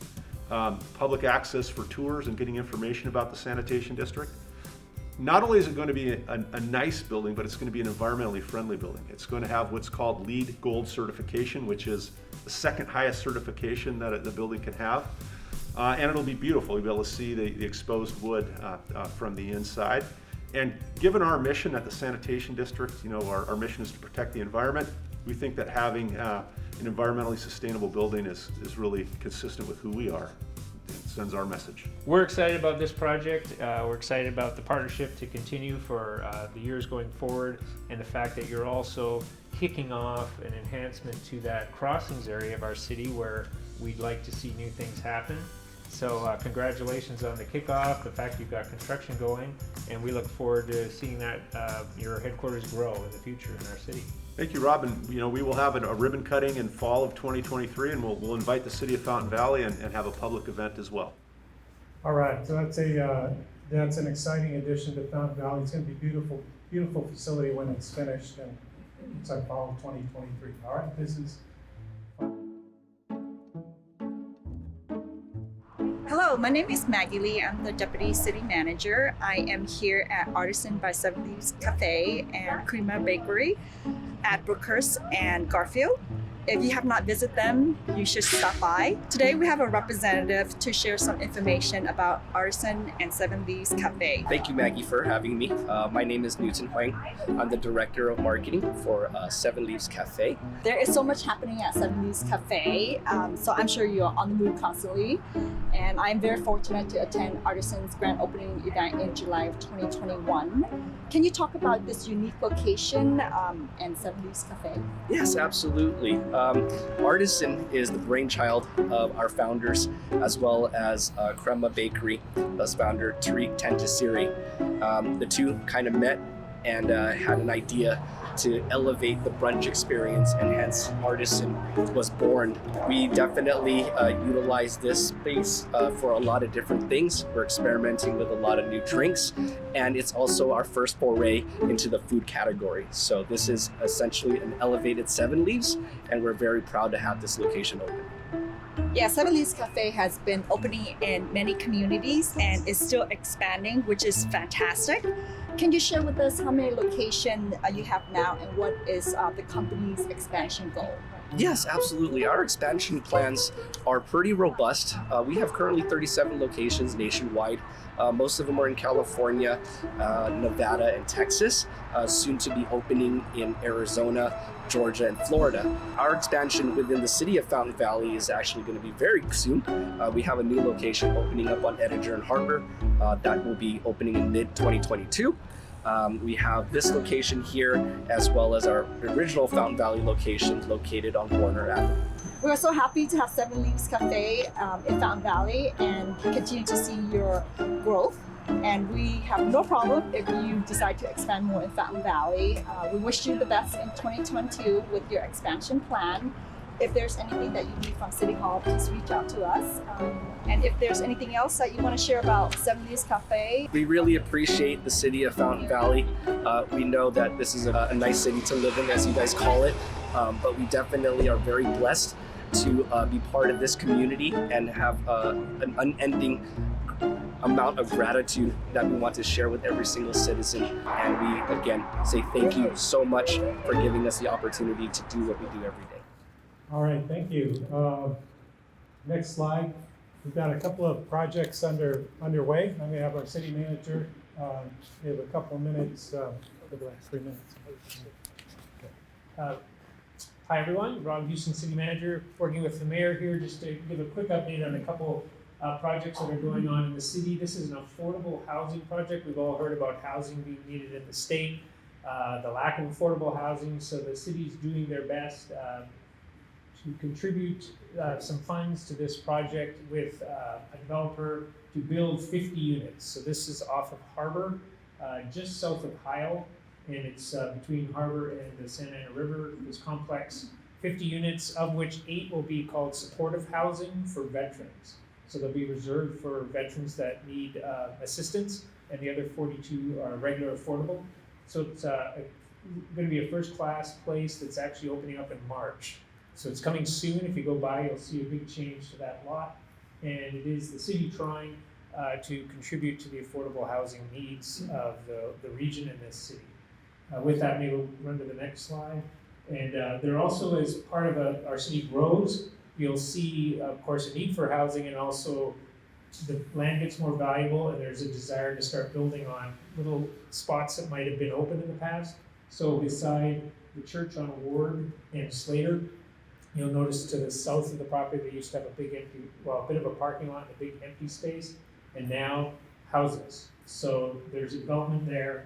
public access for tours and getting information about the sanitation district. Not only is it going to be a nice building, but it's going to be an environmentally friendly building. It's going to have what's called LEED Gold certification, which is the second highest certification that the building can have. And it'll be beautiful. You'll be able to see the exposed wood from the inside. And given our mission at the sanitation district, our mission is to protect the environment. We think that having an environmentally sustainable building is really consistent with who we are. It sends our message. We're excited about this project. We're excited about the partnership to continue for the years going forward, and the fact that you're also kicking off an enhancement to that crossings area of our city where we'd like to see new things happen. So congratulations on the kickoff, the fact you've got construction going, and we look forward to seeing that your headquarters grow in the future in our city. Thank you, Rob. And we will have a ribbon cutting in fall of 2023, and we'll invite the city of Fountain Valley and have a public event as well. All right, so that's an exciting addition to Fountain Valley. It's going to be beautiful facility when it's finished, and it's like fall of 2023. All right, this is. Hello, my name is Maggie Lee. I'm the Deputy City Manager. I am here at Artisan by Seven Leaves Cafe and Crema Bakery at Brookhurst and Garfield. If you have not visited them, you should stop by. Today we have a representative to share some information about Artisan and Seven Leaves Cafe. Thank you, Maggie, for having me. My name is Newton Huang. I'm the Director of Marketing for Seven Leaves Cafe. There is so much happening at Seven Leaves Cafe, so I'm sure you're on the move constantly. And I'm very fortunate to attend Artisan's grand opening event in July of 2021. Can you talk about this unique location and Seven Leaves Cafe? Yes, absolutely. Artisan is the brainchild of our founders, as well as Crema Bakery, thus founder Tariq Tantasiri. The two kind of met and had an idea to elevate the brunch experience, and hence Artisan was born. We definitely utilize this space for a lot of different things. We're experimenting with a lot of new drinks, and it's also our first foray into the food category. So this is essentially an elevated Seven Leaves, and we're very proud to have this location open. Yeah, Seven Leaves Cafe has been opening in many communities and is still expanding, which is fantastic. Can you share with us how many locations you have now and what is the company's expansion goal? Yes, absolutely. Our expansion plans are pretty robust. We have currently 37 locations nationwide. Most of them are in California, Nevada, and Texas, soon to be opening in Arizona, Georgia, and Florida. Our expansion within the city of Fountain Valley is actually going to be very soon. We have a new location opening up on Edinger and Harbor. That will be opening in mid-2022. We have this location here, as well as our original Fountain Valley location located on Warner Avenue. We're so happy to have Seven Leaves Cafe in Fountain Valley and continue to see your growth. And we have no problem if you decide to expand more in Fountain Valley. We wish you the best in 2022 with your expansion plan. if there's anything that you need from City Hall, please reach out to us. And if there's anything else that you want to share about 70s Cafe, We really appreciate the city of Fountain Valley. We know that this is a nice city to live in, as you guys call it, but we definitely are very blessed to be part of this community and have an unending amount of gratitude that we want to share with every single citizen. And we, again, say thank you so much for giving us the opportunity to do what we do every day. All right, thank you. Next slide. We've got a couple of projects underway. I'm going to have our city manager. We have a couple of minutes for the last 3 minutes. Hi everyone, Rob Houston, City Manager, working with the mayor here just to give a quick update on a couple projects that are going on in the city. This is an affordable housing project. We've all heard about housing being needed in the state, the lack of affordable housing, so the city's doing their best to contribute some funds to this project with a developer to build 50 units. So this is off of Harbor, just south of Heil, and it's between Harbor and the Santa Ana River, this complex. 50 units, of which 8 will be called supportive housing for veterans. So they'll be reserved for veterans that need assistance, and the other 42 are regular affordable. So it's going to be a first-class place that's actually opening up in March. So it's coming soon. If you go by, you'll see a big change to that lot. And it is the city trying to contribute to the affordable housing needs of the region and this city. With that, maybe we'll run to the next slide. And there also is part of our city grows. You'll see, of course, a need for housing, and also the land gets more valuable, and there's a desire to start building on little spots that might have been open in the past. So beside the church on Ward and Slater, you'll notice to the south of the property, they used to have a big empty, well, a bit of a parking lot and a big empty space, and now houses. So there's a development there.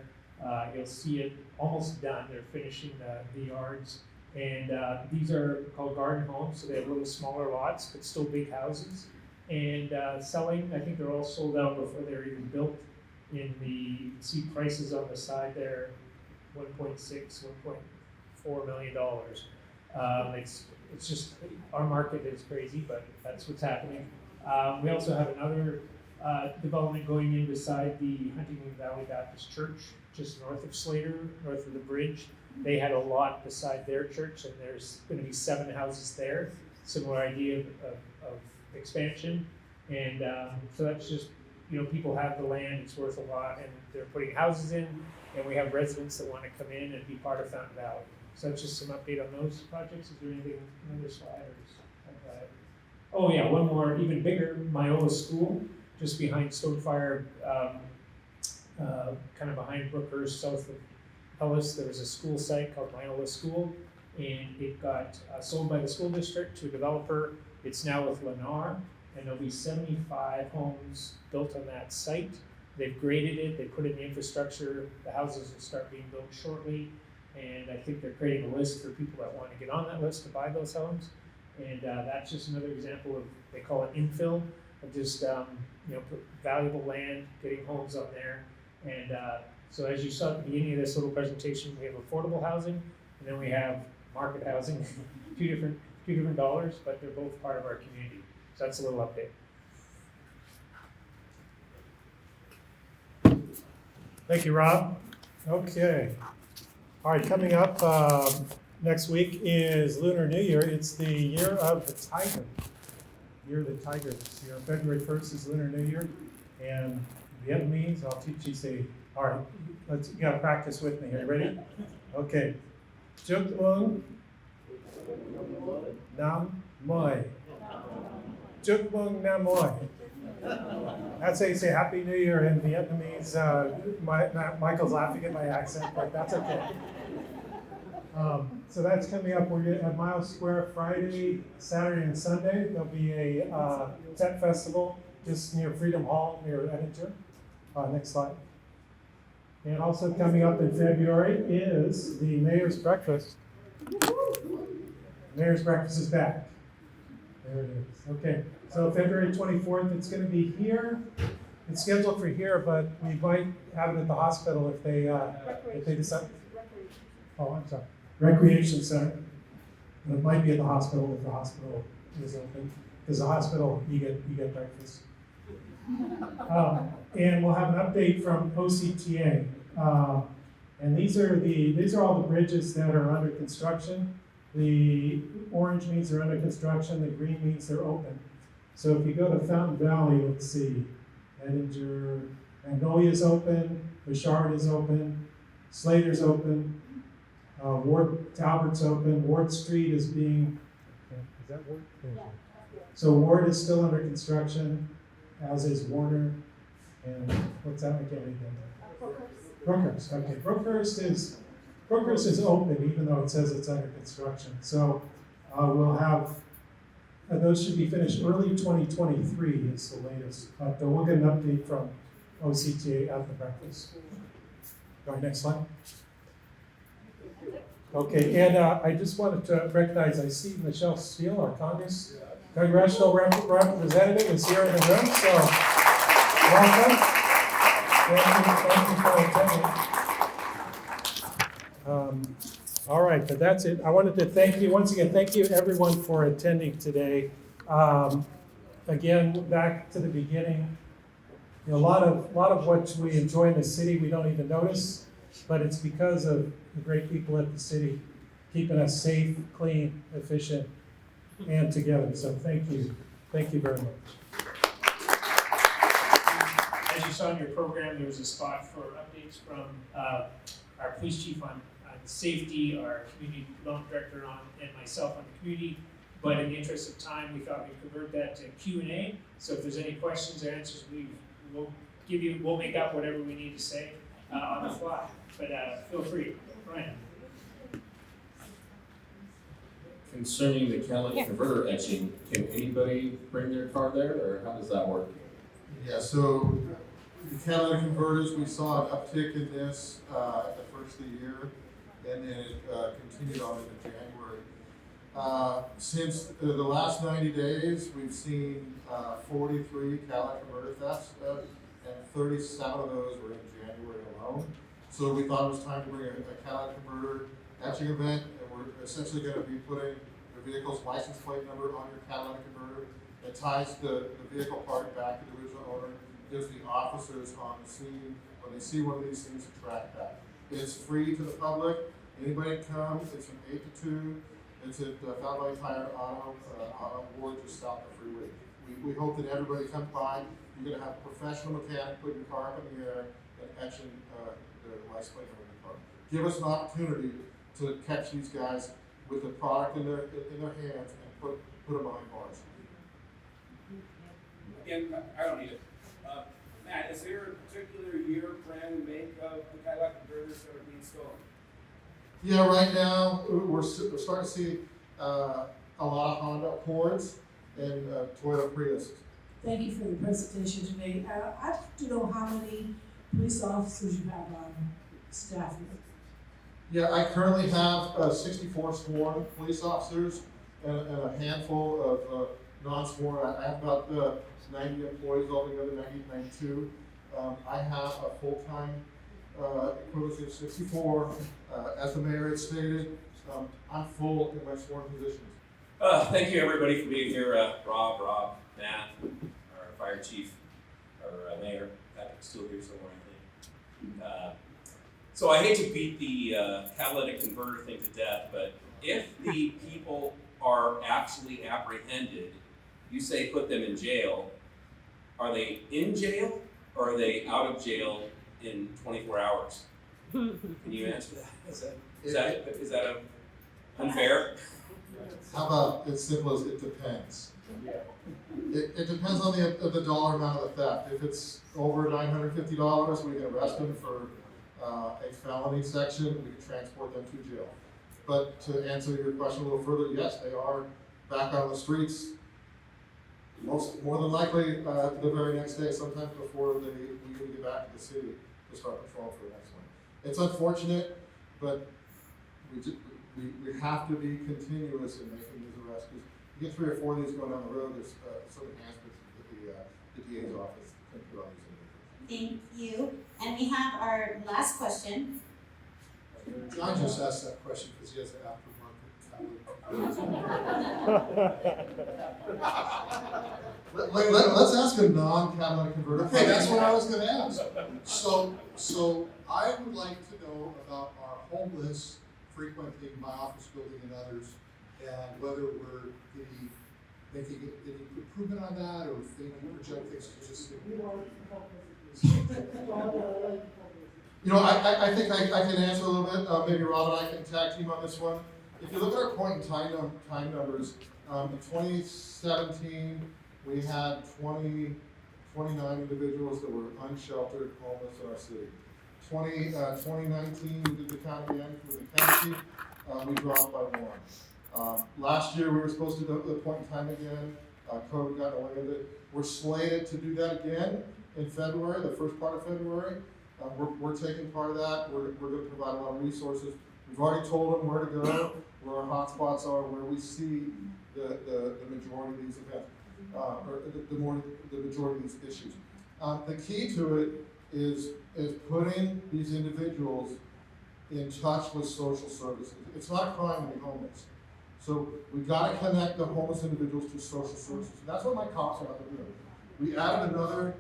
You'll see it almost done. They're finishing the yards. And these are called garden homes, so they have little smaller lots, but still big houses. And selling, I think they're all sold out before they're even built. You can see prices on the side there, $1.6, $1.4 million. It's just, our market is crazy, but that's what's happening. We also have another development going in beside the Huntington Valley Baptist Church, just north of Slater, north of the bridge. They had a lot beside their church, and there's going to be 7 houses there. Similar idea of expansion. And so that's just, people have the land, it's worth a lot, and they're putting houses in, and we have residents that want to come in and be part of Fountain Valley. So that's just some update on those projects. Is there anything, another slide? Oh yeah, one more, even bigger, Myola School, just behind Stonefire, kind of behind Brookhurst, south of Ellis. There was a school site called Myola School, and it got sold by the school district to a developer. It's now with Lennar, and there'll be 75 homes built on that site. They've graded it, they put in the infrastructure, the houses will start being built shortly, and I think they're creating a list for people that want to get on that list to buy those homes. And that's just another example of, they call it infill, of just valuable land, getting homes on there. And so as you saw at the beginning of this little presentation, we have affordable housing, and then we have market housing, two different dollars, but they're both part of our community. So that's a little update. Thank you, Rob. Okay. All right, coming up next week is Lunar New Year. It's the year of the tiger. Year of the tiger this year. February 1st is Lunar New Year. And Vietnamese, I'll teach you say, all right, you gotta practice with me here. Ready? Okay. Chúc mừng năm mới. Chúc mừng năm mới. That's how you say Happy New Year in Vietnamese. Michael's laughing at my accent, but that's okay. So that's coming up. We're at Miles Square Friday, Saturday, and Sunday. There'll be a tent festival just near Freedom Hall, near Edinger. Next slide. And also coming up in February is the Mayor's Breakfast. Mayor's Breakfast is back. There it is. Okay. So February 24th, it's going to be here. It's scheduled for here, but we might have it at the hospital if they decide. Oh, I'm sorry. Recreation Center. But it might be at the hospital if the hospital is open, because the hospital, you get breakfast. And we'll have an update from OCTA. And these are all the bridges that are under construction. The orange means they're under construction, the green means they're open. So if you go to Fountain Valley, let's see, Edinger, Magnolia's open, Bouchard is open, Slater's open, Talbert's open, Ward Street is being, is that Ward? Yeah. So Ward is still under construction, as is Warner, and what's that again? Brookhurst, okay. Brookhurst is open, even though it says it's under construction. So we'll have, those should be finished early 2023 is the latest. But we'll get an update from OCTA at the breakfast. Go ahead, next slide. Okay, and I just wanted to recognize, I see Michelle Steele, our Congress congressional representative, is here in the room. So welcome. Thank you for attending. All right, but that's it. I wanted to thank you once again. Thank you everyone for attending today. Again, back to the beginning. You know, a lot of what we enjoy in the city we don't even notice, but it's because of the great people at the city keeping us safe, clean, efficient, and together. So thank you very much. As you saw in your program, there was a spot for updates from our police chief on safety, our community development director and myself on the community. But in the interest of time, we thought we'd convert that to Q&A. So if there's any questions or answers, we'll make up whatever we need to say on the fly. But feel free. Brian. Concerning the catalytic converter etching, can anybody bring their car there, or how does that work? Yeah, so the catalytic converters, we saw an uptick in this at the first of the year, and then it continued on into January. Since the last 90 days, we've seen 43 catalytic converter thefts, and 37 of those were in January alone. So we thought it was time to bring a catalytic converter etching event, and we're essentially going to be putting the vehicle's license plate number on your catalytic converter. It ties the vehicle part back to the original owner, gives the officers on the scene, when they see one of these things, to track that. It's free to the public. Anybody can come. It's from 8 to 2. It's at Fountain Valley Tire Auto Ward just south of the freeway. We hope that everybody comes by. You're going to have a professional mechanic putting your car up in the air and etching the license plate number in the car. Give us an opportunity to catch these guys with the product in their hands and put them behind bars. Again, I don't need it. Matt, is there a particular year, brand, and make of the catalytic converters that are being stolen? Yeah, right now we're starting to see a lot of Honda Accords and Toyota Prius. Thank you for the presentation today. I'd like to know how many police officers you have on staff here. Yeah, I currently have 64 sworn police officers and a handful of non-sworn. I have about 90 employees altogether, 92. I have a full-time equivalency of 64. As the mayor had stated, I'm full in my sworn positions. Thank you everybody for being here. Rob, Matt, our fire chief, our mayor, Patrick's still here somewhere, I think. So I hate to beat the catalytic converter thing to death, but if the people are actually apprehended, you say put them in jail, are they in jail or are they out of jail in 24 hours? Can you answer that? Is that unfair? How about as simple as it depends? It depends on the dollar amount of the theft. If it's over $950, we can arrest them for a felony section. We can transport them to jail. But to answer your question a little further, yes, they are back on the streets. More than likely the very next day, sometimes before we even get back to the city to start patrol for the next one. It's unfortunate, but we have to be continuous in making these arrests. You get 3 or 4 of these going down the road, there's some enhancements that the DA's office can put on these individuals. Thank you. And we have our last question. John just asked that question because he has an aftermarket Let's ask a non-catalytic converter. Okay, that's what I was going to ask. So I would like to know about our homeless frequenting my office building and others, and whether we're making any improvement on that, or thinking project things to just. I think I can answer a little bit. Maybe Rob and I can tag team on this one. If you look at our point in time numbers, in 2017 we had 29 individuals that were unsheltered homeless in our city. 2019 we did the count again for the county. We dropped by one. Last year we were supposed to do the point in time again. COVID got away with it. We're slated to do that again in February, the first part of February. We're taking part of that. We're going to provide a lot of resources. We've already told them where to go, where our hotspots are, where we see the majority of these events, or the majority of these issues. The key to it is putting these individuals in touch with social services. It's not a crime to be homeless. So we've got to connect the homeless individuals to social services. And that's what my cops are out there doing. We added another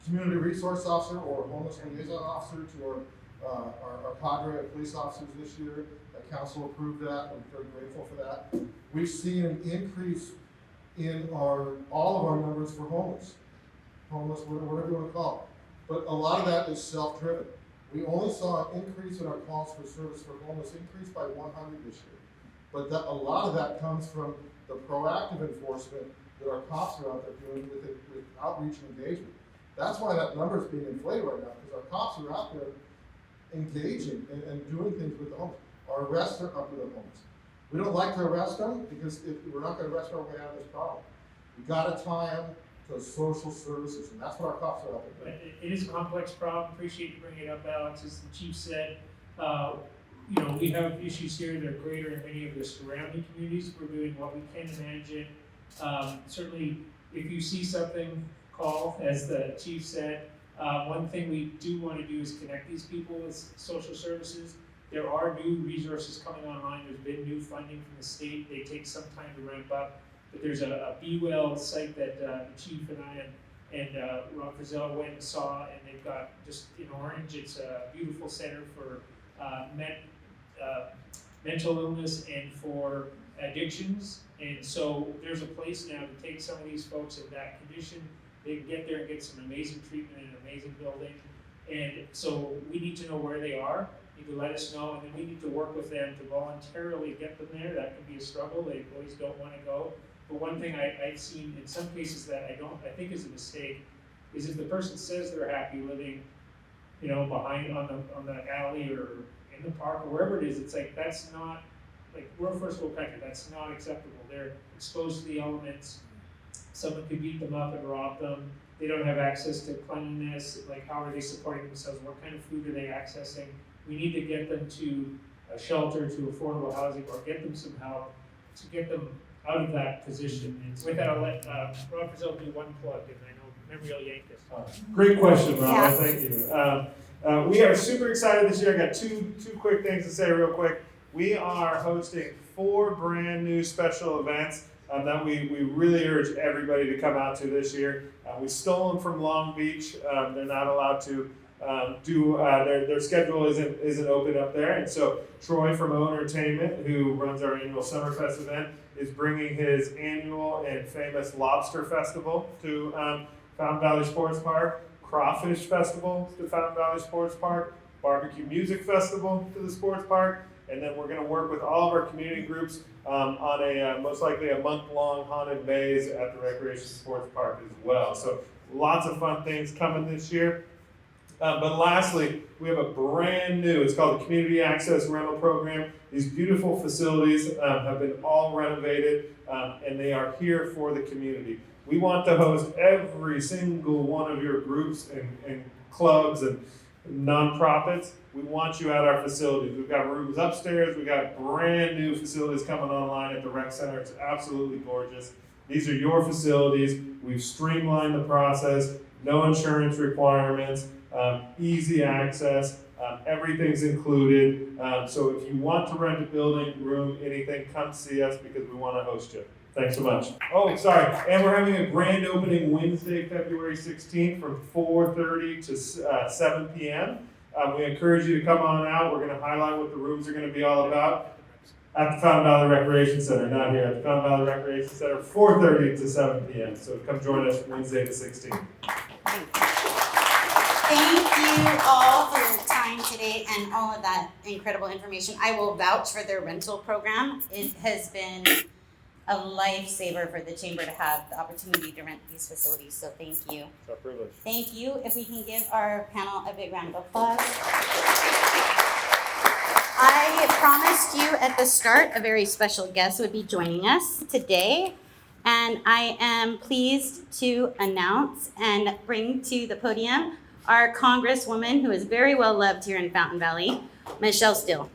community resource officer or homeless liaison officer to our cadre of police officers this year. The council approved that. I'm very grateful for that. We've seen an increase in all of our numbers for homeless, whatever you want to call it. But a lot of that is self-driven. We only saw an increase in our calls for service for homeless, increased by 100 this year. But a lot of that comes from the proactive enforcement that our cops are out there doing with outreach and engagement. That's why that number is being inflated right now, because our cops are out there engaging and doing things with the homeless. Our arrests are up with the homeless. We don't like to arrest them because we're not going to arrest our way out of this problem. We got to tie them to social services, and that's what our cops are out there doing. It is a complex problem. Appreciate you bringing it up, Alex. As the chief said, we have issues here that are greater in many of the surrounding communities. We're doing what we can to manage it. Certainly, if you see something, call, as the chief said. One thing we do want to do is connect these people with social services. There are new resources coming online. There's been new funding from the state. They take some time to ramp up. But there's a BeWell site that the chief and I and Rob Frizzell went and saw, and they've got just in Orange. It's a beautiful center for mental illness and for addictions. And so there's a place now to take some of these folks in that condition. They can get there and get some amazing treatment in an amazing building. And so we need to know where they are. You can let us know, and then we need to work with them to voluntarily get them there. That can be a struggle. They always don't want to go. But one thing I've seen in some cases that I think is a mistake is if the person says they're happy living, behind on the alley or in the park or wherever it is, it's like that's not, like, we're a first world country. That's not acceptable. They're exposed to the elements. Someone could beat them up and rob them. They don't have access to cleanliness. Like, how are they supporting themselves? What kind of food are they accessing? We need to get them to a shelter, to affordable housing, or get them some help to get them out of that position. And with that, I'll let Rob Frizzell do one plug, and I know Memory will yank this. Great question, Rob. Yeah. Thank you. We are super excited this year. I got two quick things to say real quick. We are hosting 4 brand new special events that we really urge everybody to come out to this year. We stole them from Long Beach. They're not allowed to their schedule isn't open up there, and so Troy from O Entertainment, who runs our annual Summerfest event, is bringing his annual and famous Lobster Festival to Fountain Valley Sports Park, Crawfish Festival to Fountain Valley Sports Park, Barbecue Music Festival to the Sports Park, and then we're going to work with all of our community groups on a most likely a month-long haunted maze at the Recreation Sports Park as well. So lots of fun things coming this year. But lastly, we have a brand new, it's called the Community Access Rental Program. These beautiful facilities have been all renovated, and they are here for the community. We want to host every single one of your groups and clubs and nonprofits. We want you at our facilities. We've got rooms upstairs. We've got brand new facilities coming online at the rec center. It's absolutely gorgeous. These are your facilities. We've streamlined the process, no insurance requirements, easy access. Everything's included. So if you want to rent a building, room, anything, come see us because we want to host you. Thanks so much. Oh, sorry. And we're having a grand opening Wednesday, February 16th from 4:30 to 7 p.m. We encourage you to come on out. We're going to highlight what the rooms are going to be all about at the Fountain Valley Recreation Center, not here, at the Fountain Valley Recreation Center, 4:30 to 7 p.m. So come join us Wednesday the 16th. Thank you all for your time today and all of that incredible information. I will vouch for their rental program. It has been a lifesaver for the chamber to have the opportunity to rent these facilities, so thank you. It's our privilege. Thank you. If we can give our panel a big round of applause. I promised you at the start a very special guest would be joining us today, and I am pleased to announce and bring to the podium our Congresswoman, who is very well loved here in Fountain Valley, Michelle Steele.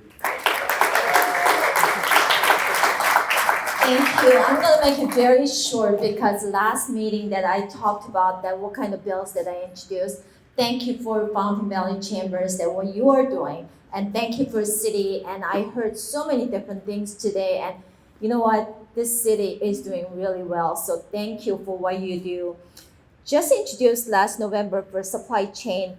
Thank you. I'm gonna make it very short because last meeting that I talked about that what kind of bills that I introduced. Thank you for Fountain Valley Chambers that what you are doing, and thank you for city. And I heard so many different things today, and you know what? This city is doing really well. So thank you for what you do. Just introduced last November for Supply Chain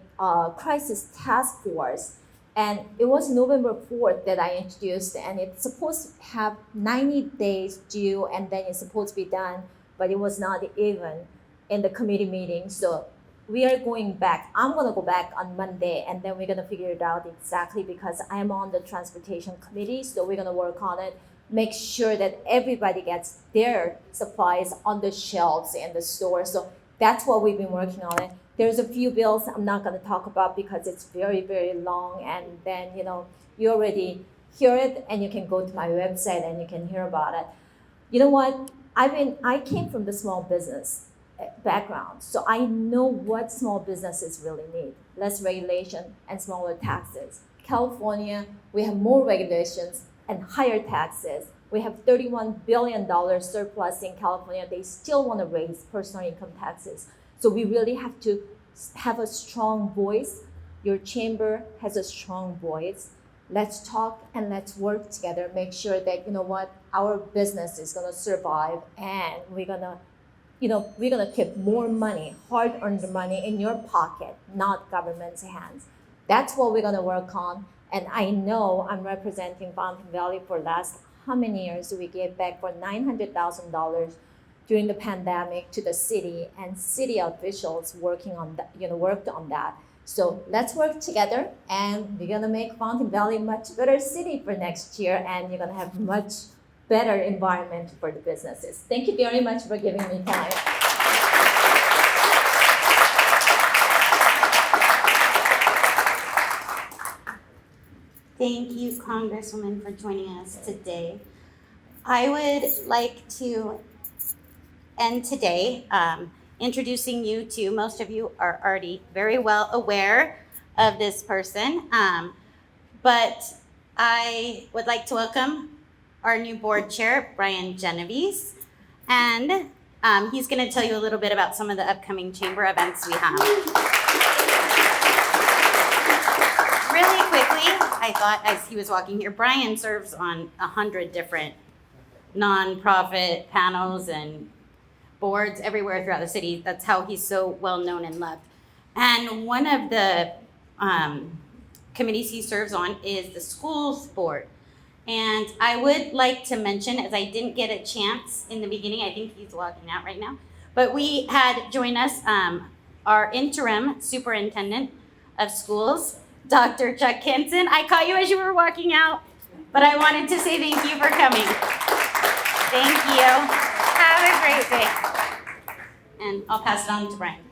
Crisis Task Force. And it was November 4th that I introduced, and it's supposed to have 90 days due, and then it's supposed to be done, but it was not even in the committee meeting. So we are going back. I'm gonna go back on Monday, and then we're gonna figure it out exactly because I'm on the transportation committee, so we're gonna work on it, make sure that everybody gets their supplies on the shelves in the store. So that's what we've been working on it. There's a few bills I'm not going to talk about because it's very, very long, and then, you already hear it and you can go to my website and you can hear about it. You know what? I came from the small business background, so I know what small businesses really need. Less regulation and smaller taxes. California, we have more regulations and higher taxes. We have $31 billion surplus in California. They still want to raise personal income taxes. So we really have to have a strong voice. Your chamber has a strong voice. Let's talk and let's work together. Make sure that, our business is going to survive, and we're going to keep more money, hard-earned money in your pocket, not government's hands. That's what we're going to work on. And I know I'm representing Fountain Valley for last how many years we gave back for $900,000 during the pandemic to the city, and city officials working on that, worked on that. So let's work together, and we're gonna make Fountain Valley a much better city for next year, and you're gonna have much better environment for the businesses. Thank you very much for giving me time. Thank you, Congresswoman, for joining us today. I would like to end today introducing you to, most of you are already very well aware of this person, but I would like to welcome our new board chair, Brian Genovese, and he's going to tell you a little bit about some of the upcoming chamber events we have. Really quickly, I thought as he was walking here, Brian serves on 100 different nonprofit panels and boards everywhere throughout the city. That's how he's so well known and loved. And one of the committees he serves on is the schools board. And I would like to mention, as I didn't get a chance in the beginning, I think he's walking out right now, but we had join us our interim superintendent of schools, Dr. Chuck Henson. I caught you as you were walking out, but I wanted to say thank you for coming. Thank you. Have a great day. And I'll pass it on to Brian.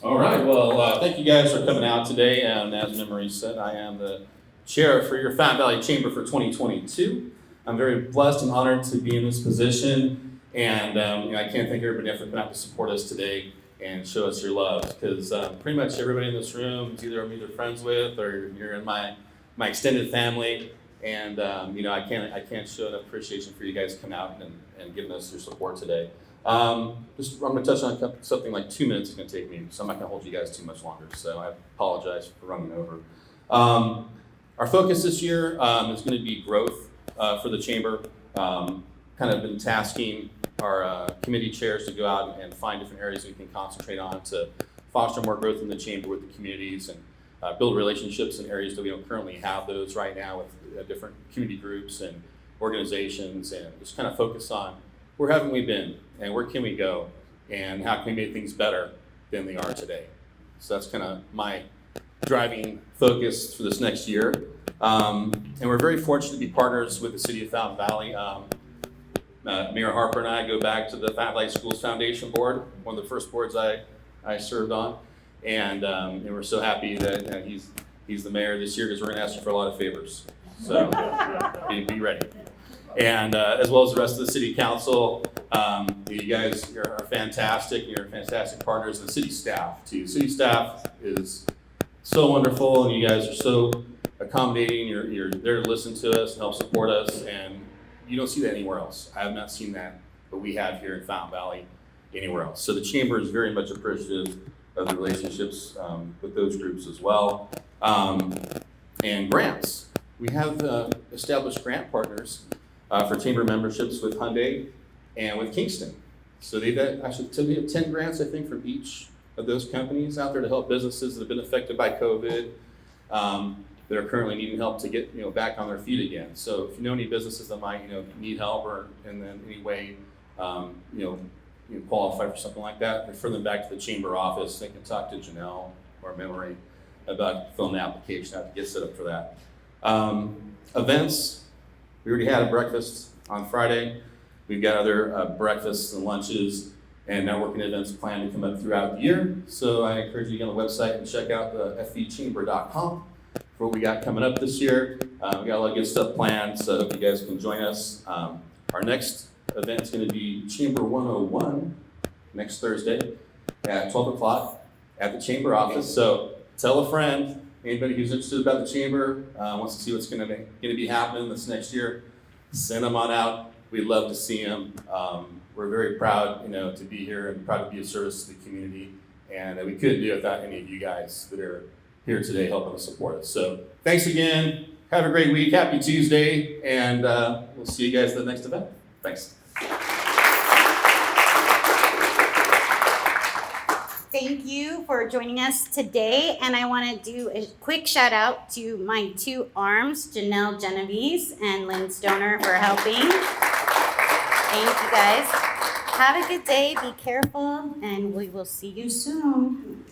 All right, well, thank you guys for coming out today. And as Memory said, I am the chair for your Fountain Valley Chamber for 2022. I'm very blessed and honored to be in this position. And I can't thank everybody enough for coming out to support us today and show us your love, because pretty much everybody in this room is either I'm either friends with or you're in my extended family, and I can't show enough appreciation for you guys coming out and giving us your support today. I'm going to touch on something like 2 minutes. It's going to take me, so I'm not going to hold you guys too much longer. So I apologize for running over. Our focus this year is going to be growth for the chamber. Kind of been tasking our committee chairs to go out and find different areas we can concentrate on to foster more growth in the chamber with the communities and build relationships in areas that we don't currently have those right now with different community groups and organizations, and just kind of focus on where haven't we been and where can we go and how can we make things better than they are today. So that's kind of my driving focus for this next year. And we're very fortunate to be partners with the City of Fountain Valley. Mayor Harper and I go back to the Fountain Valley Schools Foundation Board, one of the first boards I served on. And we're so happy that he's the mayor this year because we're going to ask you for a lot of favors. So be ready. And as well as the rest of the city council, you guys are fantastic. You're fantastic partners, and the city staff too. City staff is so wonderful, and you guys are so accommodating. You're there to listen to us and help support us, and you don't see that anywhere else. I have not seen that, but we have here in Fountain Valley anywhere else. So the chamber is very much appreciative of the relationships with those groups as well. And grants. We have established grant partners for chamber memberships with Hyundai and with Kingston. So they've actually, we have 10 grants, I think, from each of those companies out there to help businesses that have been affected by COVID, that are currently needing help to get back on their feet again. So if you know any businesses that might need help or in any way qualify for something like that, refer them back to the chamber office. They can talk to Janelle or Memory about filling the application out to get set up for that. Events, we already had a breakfast on Friday. We've got other breakfasts and lunches and networking events planned to come up throughout the year. So I encourage you to get on the website and check out the fvchamber.com for what we got coming up this year. We got a lot of good stuff planned, so I hope you guys can join us. Our next event is going to be Chamber 101 next Thursday at 12 o'clock at the chamber office. So tell a friend. Anybody who's interested about the chamber, wants to see what's going to be happening this next year, send them on out. We'd love to see them. We're very proud, to be here and proud to be of service to the community. And we couldn't do it without any of you guys that are here today helping us support us. So thanks again. Have a great week. Happy Tuesday. And we'll see you guys at the next event. Thanks. Thank you for joining us today, and I want to do a quick shout out to my two arms, Janelle Genovese and Lynn Stoner, for helping. Thank you guys. Have a good day, be careful, and we will see you soon.